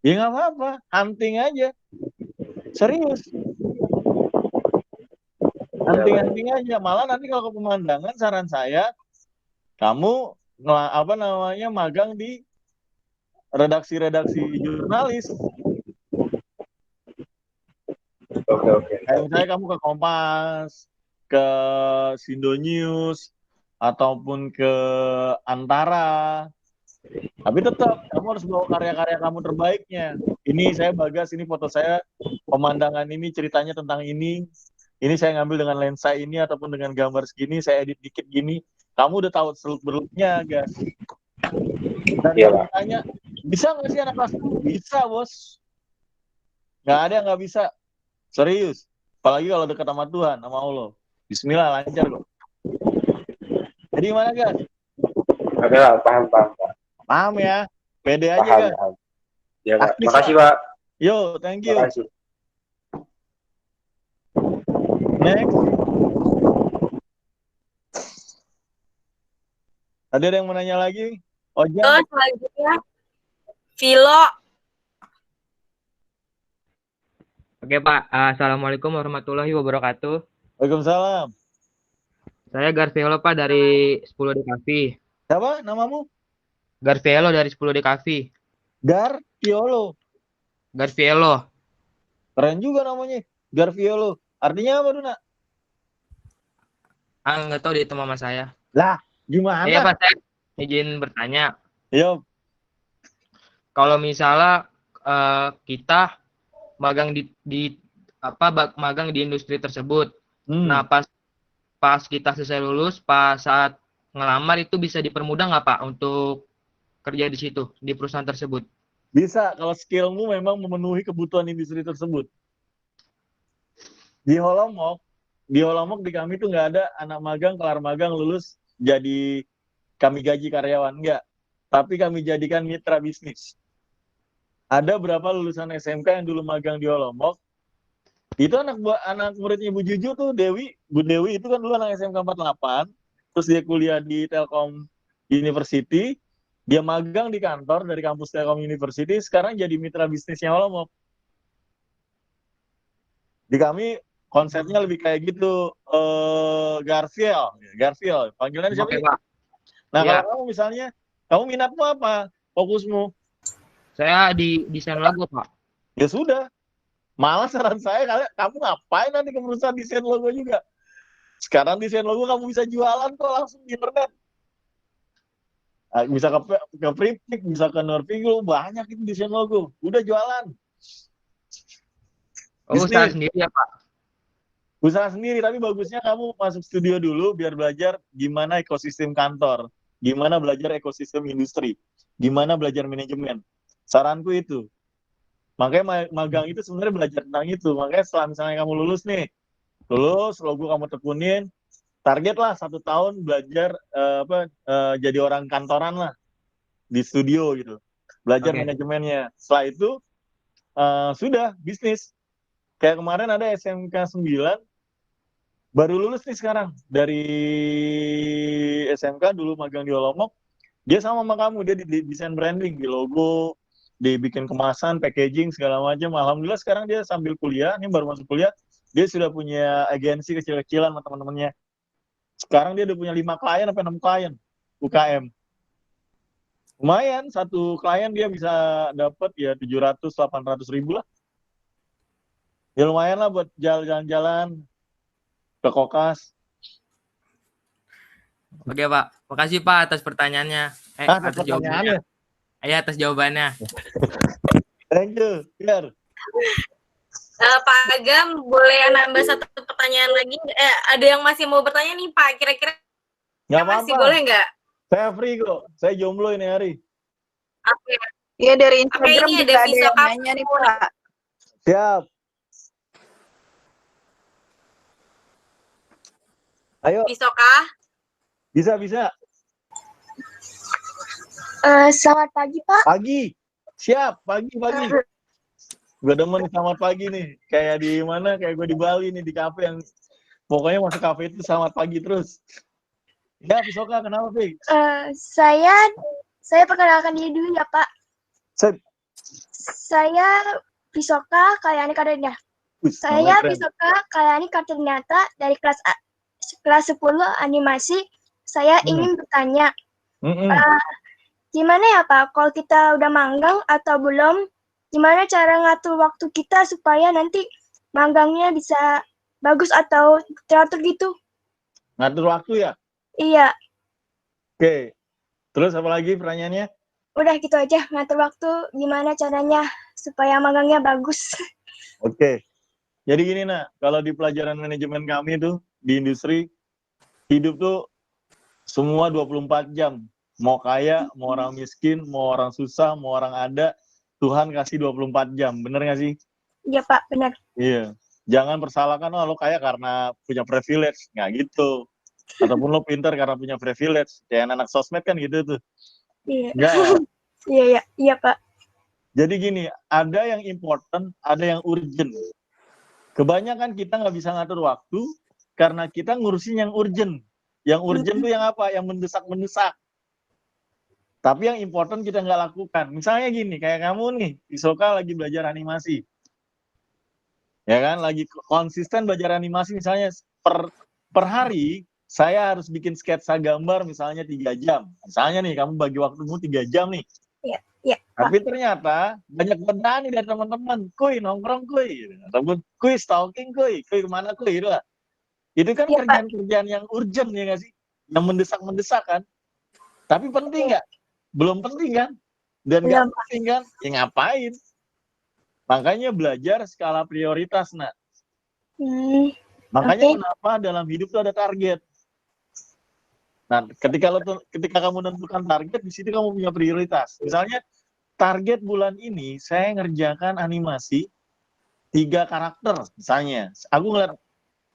B: Ya nggak apa-apa, hunting aja. Serius. Hunting aja. Malah nanti kalau ke pemandangan, saran saya, kamu magang di redaksi-redaksi jurnalis.
F: Oke.
B: Kayak misalnya kamu ke Kompas, ke Sindo News, ataupun ke Antara. Tapi tetap kamu harus bawa karya-karya kamu terbaiknya. Ini saya Bagas, ini foto saya, pemandangan ini ceritanya tentang ini. Ini saya ngambil dengan lensa ini ataupun dengan gambar segini, saya edit dikit gini. Kamu udah tahu seluk-beluknya, guys. Dan kamu tanya, bisa nggak sih anak kelas 10? Bisa, bos. Nggak ada yang nggak bisa. Serius. Apalagi kalau dekat sama Tuhan, sama Allah. Bismillah, lancar kok. Jadi gimana, guys?
F: Oke, Pak. Paham.
B: Paham ya? Pede aja, guys.
F: Ya, Pak. Makasih, Pak.
B: Yo, thank you.
F: Makasih.
B: Next. Ada yang mau nanya lagi?
A: Terus selanjutnya, Vilo.
I: Oke, Pak. Assalamualaikum warahmatullahi wabarakatuh.
B: Waalaikumsalam.
I: Saya Garvielo, Pak, dari 10 DKV.
B: Siapa namamu?
I: Garvielo dari 10 DKV.
B: Garvielo. Keren juga namanya. Garvielo. Artinya apa, Duna?
I: Nggak tahu di mama saya.
B: Lah, gimana?
I: Iya, Pak, saya izin bertanya.
B: Yo.
I: Kalau misalnya kita magang magang di industri tersebut. Nah, pas kita selesai lulus, pas saat ngelamar itu bisa dipermudah nggak, Pak, untuk kerja di situ, di perusahaan tersebut?
B: Bisa kalau skillmu memang memenuhi kebutuhan industri tersebut. Di Holomok di kami tuh nggak ada anak magang, kelar magang, lulus jadi kami gaji karyawan, enggak. Tapi kami jadikan mitra bisnis. Ada berapa lulusan SMK yang dulu magang di Holomok, itu anak muridnya Bu Juju tuh, Bu Dewi itu kan dulu anak SMK 48, terus dia kuliah di Telkom University, dia magang di kantor dari kampus Telkom University, sekarang jadi mitra bisnisnya Holomok. Di kami konsepnya lebih kayak gitu, Garfield, panggilannya siapa?
I: Oke,
B: sih?
I: Pak.
B: Nah,
I: Ya.
B: kalau kamu misalnya, kamu minatmu apa? Fokusmu?
I: Saya di desain logo, Pak.
B: Ya sudah. Malah saran saya, kamu ngapain nanti ke perusahaan desain logo juga? Sekarang desain logo kamu bisa jualan kok langsung di internet. Bisa ke Priptik, bisa ke Norvigo, banyak itu desain logo. Udah jualan.
I: Oh, usaha sendiri ya, Pak?
B: Usaha sendiri, tapi bagusnya kamu masuk studio dulu biar belajar gimana ekosistem kantor, gimana belajar ekosistem industri, gimana belajar manajemen. Saranku itu. Makanya magang itu sebenarnya belajar tentang itu. Makanya setelah misalnya kamu lulus, logo kamu tekunin, target lah 1 tahun belajar jadi orang kantoran lah di studio gitu, belajar manajemennya. Setelah itu sudah bisnis. Kayak kemarin ada SMK 9 baru lulus nih sekarang dari SMK, dulu magang di Holomok, dia sama kamu, dia di desain branding, di logo, dibikin kemasan, packaging segala macam. Alhamdulillah sekarang dia sambil kuliah, ini baru masuk kuliah, dia sudah punya agensi kecil-kecilan sama teman-temannya. Sekarang dia udah punya 5 klien sampai 6 klien UKM. Lumayan, satu klien dia bisa dapat ya 700-800 ribu lah. Ya lumayan lah buat jalan-jalan ke Kokas.
J: Oke, Pak. Makasih, Pak, atas pertanyaannya. Atas jawabannya. Ya, atas jawabannya.
B: Thank you, Biar.
A: Pak Agam, boleh nambah satu pertanyaan lagi? Ada yang masih mau bertanya nih, Pak? Kira-kira masih boleh nggak?
B: Saya free kok. Saya jomblo ini hari.
A: Oke.
K: Iya, dari Instagram
A: ini
K: juga
A: ada
K: ada yang nanya nih, Pak.
B: Siap. Ayo.
A: Bisoka?
B: Bisa.
L: Selamat pagi, Pak.
B: Pagi. Siap, pagi. Gue demen selamat pagi nih. Kayak di mana? Kayak gue di Bali nih, di kafe yang pokoknya masuk kafe itu selamat pagi terus. Ya, Bisoka, kenapa, Pi?
L: Saya perkenalkan diri dulu ya, Pak. Saya Bisoka Kayani Katerina. Saya Bisoka Kayani Katernyata dari kelas 10 animasi. Saya ingin bertanya, gimana ya, Pak, kalau kita udah manggang atau belum, gimana cara ngatur waktu kita supaya nanti manggangnya bisa bagus atau teratur gitu?
B: Ngatur waktu ya?
L: Iya.
B: Oke. Terus apa lagi pertanyaannya?
L: Udah gitu aja, ngatur waktu gimana caranya supaya magangnya bagus.
B: Oke. Jadi gini, kalau di pelajaran manajemen kami tuh di industri, hidup tuh semua 24 jam. Mau kaya, mau orang miskin, mau orang susah, mau orang ada, Tuhan kasih 24 jam. Bener nggak sih?
L: Iya, Pak, bener.
B: Iya. Jangan persalahkan, lo kaya karena punya privilege. Nggak gitu. Ataupun lo pintar karena punya privilege. Kayak anak sosmed kan gitu tuh.
L: Iya.
B: Nggak.
L: Iya, Pak.
B: Jadi gini, ada yang important, ada yang urgent. Kebanyakan kita nggak bisa ngatur waktu karena kita ngurusin yang urgent. Yang urgent tuh yang apa? Yang mendesak-mendesak. Tapi yang important kita nggak lakukan. Misalnya gini, kayak kamu nih, Bisoka lagi belajar animasi. Ya kan, lagi konsisten belajar animasi, misalnya per hari, saya harus bikin sketsa gambar misalnya 3 jam. Misalnya nih, kamu bagi waktumu 3 jam nih.
L: Iya.
B: Tapi ternyata banyak godaan nih dari teman-teman. Kuy, nongkrong kuy. Ataupun kuy, stalking kuy kemana kuy, gitu lah. Itu kan kerjaan-kerjaan yang urgent ya nggak sih? Yang mendesak-mendesak kan? Tapi penting nggak? Belum penting kan? Dan nggak penting kan? Ya ngapain? Makanya belajar skala prioritas, Makanya kenapa dalam hidup tuh ada target. Nah, ketika kamu menentukan target, di situ kamu punya prioritas. Misalnya, target bulan ini saya ngerjakan animasi 3 karakter misalnya. Aku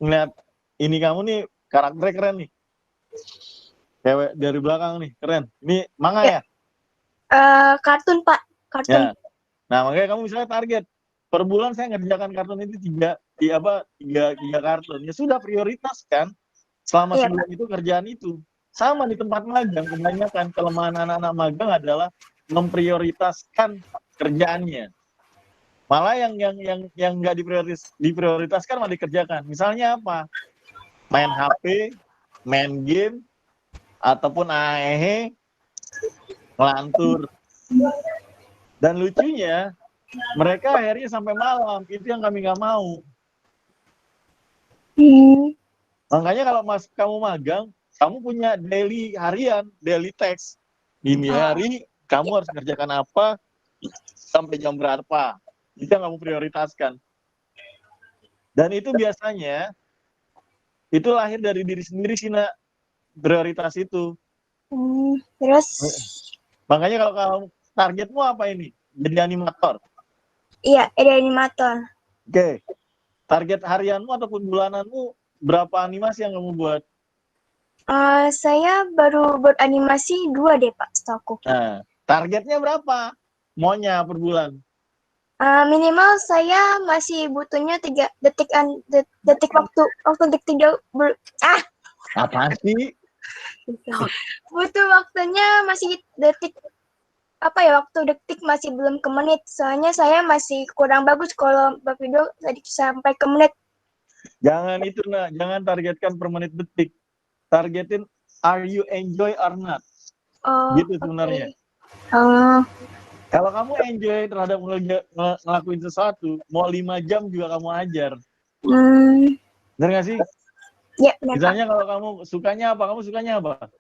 B: ngeliat ini kamu nih karakternya keren nih. Cewek dari belakang nih, keren. Ini manga ya?
L: Kartun, Pak. Kartun.
B: Ya. Nah, makanya kamu misalnya target per bulan saya ngerjakan kartun itu tiga kartun. Ya sudah, prioritaskan selama sebulan itu kerjaan itu. Sama di tempat magang, kebanyakan kelemahan anak-anak magang adalah memprioritaskan kerjaannya. Malah yang nggak diprioritaskan malah dikerjakan. Misalnya apa? Main HP, main game, ataupun AHE, ngelantur. Dan lucunya, mereka akhirnya sampai malam. Itu yang kami nggak mau. Makanya kalau kamu magang, kamu punya daily harian, daily text. Ini hari, kamu harus kerjakan apa, sampai jam berapa. Itu yang kamu prioritaskan. Dan itu biasanya, itu lahir dari diri sendiri sih, Nak. Prioritas itu.
L: Terus?
B: Makanya kalau kamu targetmu apa ini? Jadi animator?
L: Iya, jadi animator.
B: Oke. Target harianmu ataupun bulananmu berapa animasi yang kamu buat?
L: Saya baru buat animasi 2 deh, Pak, setahu.
B: Nah, targetnya berapa? Maunya per bulan?
L: Minimal saya masih butuhnya 3 detik waktu detik
B: Apa sih?
L: Butuh waktunya masih detik waktu detik masih belum ke menit. Soalnya saya masih kurang bagus kalau bervideo tadi sampai ke menit.
B: Jangan itu, Nak. Jangan targetkan per menit detik. Targetin are you enjoy or not. Gitu sebenarnya. Kalau kamu enjoy terhadap ngelakuin sesuatu, mau 5 jam juga kamu ajar. Bener nggak sih?
L: Ya, benar.
B: Misalnya kalau kamu sukanya apa? Kamu sukanya apa?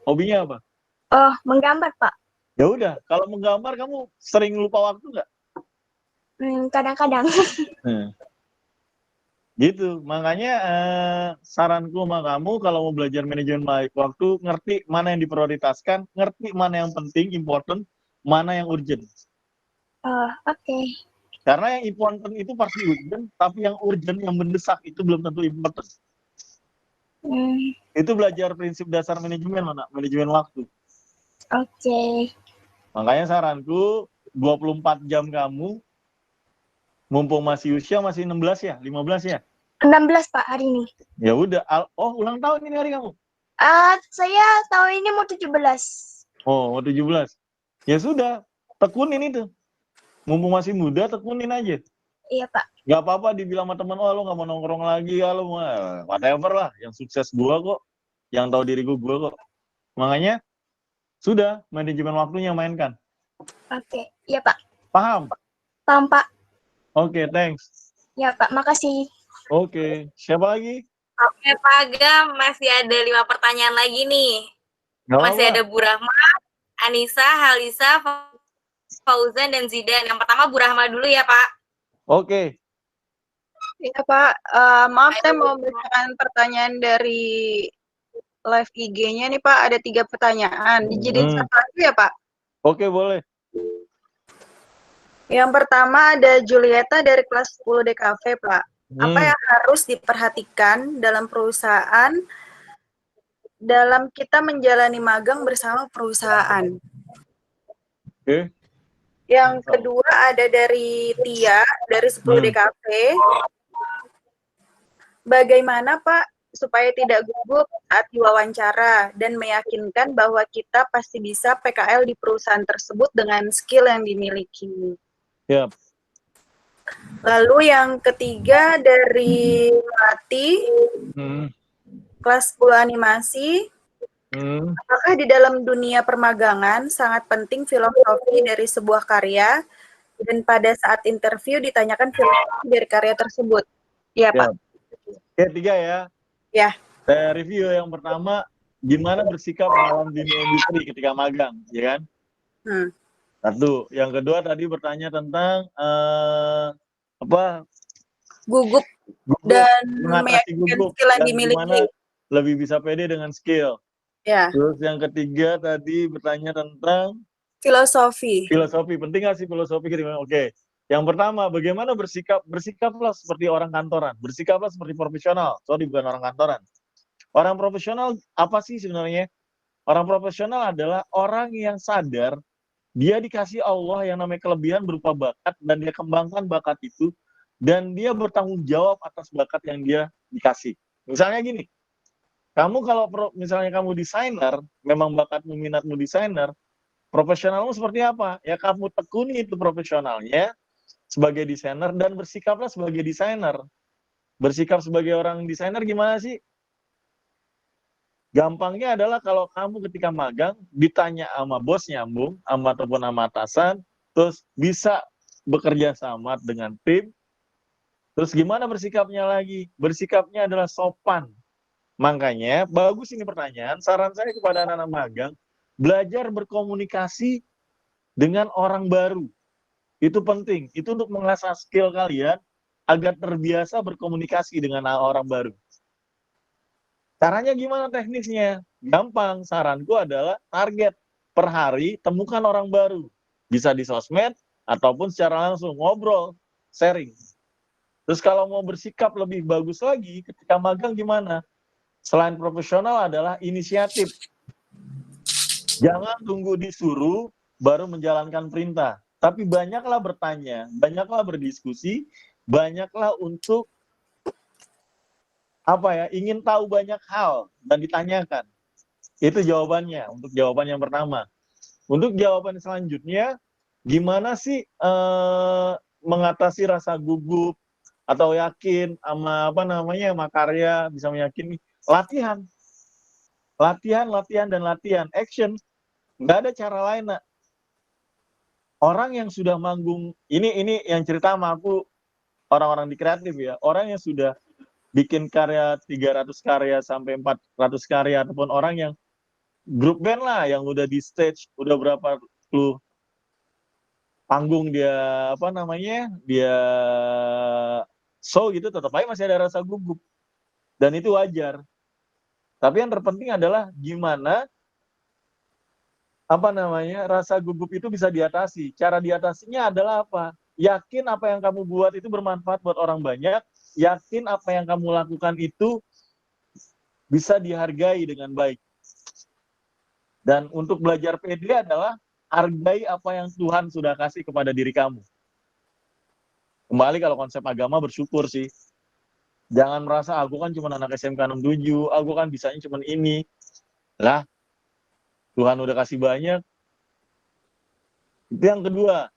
B: Hobinya apa?
L: Menggambar, Pak.
B: Ya udah, kalau menggambar kamu sering lupa waktu nggak?
L: Kadang-kadang.
B: Gitu, makanya saranku sama kamu kalau mau belajar manajemen waktu, ngerti mana yang diprioritaskan, ngerti mana yang penting, important, mana yang urgent.
L: Oke.
B: Karena yang important itu pasti urgent, tapi yang urgent, yang mendesak itu belum tentu important. Itu belajar prinsip dasar manajemen, Nak, manajemen waktu.
L: Oke.
B: Makanya saranku 24 jam kamu, mumpung masih usia masih 16 ya, 15 ya?
L: 16, Pak, hari ini.
B: Ya udah, ulang tahun ini hari kamu?
L: Saya tahun ini mau 17.
B: Oh, mau 17. Ya sudah, tekunin itu. Mumpung masih muda, tekunin aja.
L: Iya, Pak.
B: Gak apa-apa dibilang sama teman, lo gak mau nongkrong lagi, lo mau whatever lah. Yang sukses gua kok, yang tahu diriku gua kok. Makanya, sudah, manajemen waktunya mainkan.
L: Oke, iya, Pak.
B: Paham?
L: Paham, Pak.
B: Oke, thanks.
L: Ya, Pak, makasih.
B: Oke, siapa lagi?
A: Oke, Pak Agam, masih ada 5 pertanyaan lagi nih. Masih ada Bu Rahma, Anissa, Halisa, Fauzan, dan Zidan. Yang pertama Bu Rahma dulu ya, Pak.
B: Oke.
K: Iya, Pak. Maaf, saya mau memberikan pertanyaan dari live IG-nya nih, Pak. Ada 3 pertanyaan. Dijadiin satu lagi ya, Pak?
B: Oke, boleh.
K: Yang pertama ada Julieta dari kelas 10 DKV, Pak. Apa yang harus diperhatikan dalam perusahaan dalam kita menjalani magang bersama perusahaan?
B: Oke.
K: Yang kedua ada dari Tia dari 10 DKV. Bagaimana, Pak, supaya tidak gugup saat diwawancara dan meyakinkan bahwa kita pasti bisa PKL di perusahaan tersebut dengan skill yang dimiliki?
B: Yep.
K: Lalu yang ketiga dari Mati, kelas 10 animasi. Apakah di dalam dunia permagangan sangat penting filosofi dari sebuah karya dan pada saat interview ditanyakan filosofi dari karya tersebut? Iya, Pak.
B: Oke, 3 ya.
K: Ya.
B: Saya review yang pertama, gimana bersikap dalam dunia industri ketika magang, ya kan? Satu. Yang kedua tadi bertanya tentang
K: gugup dan meyakinkan skill yang dimiliki.
B: Lebih bisa pede dengan skill.
K: Ya.
B: Terus yang ketiga tadi bertanya tentang
K: Filosofi.
B: Filosofi, penting nggak sih filosofi? Oke. Yang pertama, bagaimana bersikaplah seperti orang kantoran, bersikaplah seperti profesional. Sorry, bukan orang kantoran. Orang profesional apa sih sebenarnya? Orang profesional adalah orang yang sadar dia dikasih Allah yang namanya kelebihan berupa bakat dan dia kembangkan bakat itu dan dia bertanggung jawab atas bakat yang dia dikasih. Misalnya gini, kamu kalau misalnya kamu desainer, memang bakatmu minatmu desainer, profesionalmu seperti apa? Ya kamu tekuni itu profesionalnya sebagai desainer dan bersikaplah sebagai desainer. Bersikap sebagai orang desainer gimana sih? Gampangnya adalah kalau kamu ketika magang ditanya sama bos nyambung, ataupun sama atasan, terus bisa bekerja sama dengan tim, terus gimana bersikapnya lagi? Bersikapnya adalah sopan. Makanya bagus ini pertanyaan, saran saya kepada anak-anak magang, belajar berkomunikasi dengan orang baru. Itu penting, itu untuk mengasah skill kalian agar terbiasa berkomunikasi dengan orang baru. Caranya gimana teknisnya? Gampang, saranku adalah target per hari temukan orang baru. Bisa di sosmed ataupun secara langsung ngobrol, sharing. Terus kalau mau bersikap lebih bagus lagi ketika magang gimana? Selain profesional adalah inisiatif. Jangan tunggu disuruh baru menjalankan perintah. Tapi banyaklah bertanya, banyaklah berdiskusi, banyaklah untuk ingin tahu banyak hal dan ditanyakan. Itu jawabannya untuk jawaban yang pertama. Untuk jawaban selanjutnya, gimana sih mengatasi rasa gugup atau yakin sama sama karya, bisa meyakini? Latihan, dan latihan, action. Nggak ada cara lain, nak. Orang yang sudah manggung, ini yang cerita sama aku orang-orang di kreatif ya, orang yang sudah bikin karya 300 karya sampai 400 karya ataupun orang yang grup band lah yang udah di stage udah berapa puluh panggung dia dia show gitu, tetap aja masih ada rasa gugup dan itu wajar. Tapi yang terpenting adalah gimana rasa gugup itu bisa diatasi. Cara diatasinya adalah apa? Yakin apa yang kamu buat itu bermanfaat buat orang banyak. Yakin apa yang kamu lakukan itu bisa dihargai dengan baik. Dan untuk belajar pede adalah hargai apa yang Tuhan sudah kasih kepada diri kamu. Kembali kalau konsep agama bersyukur sih. Jangan merasa aku kan cuma anak SMK 67, aku kan bisanya cuma ini. Lah, Tuhan udah kasih banyak. Itu yang kedua.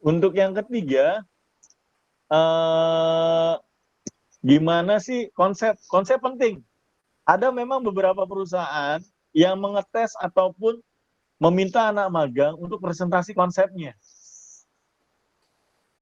B: Untuk yang ketiga, gimana sih konsep penting. Ada memang beberapa perusahaan yang mengetes ataupun meminta anak magang untuk presentasi konsepnya.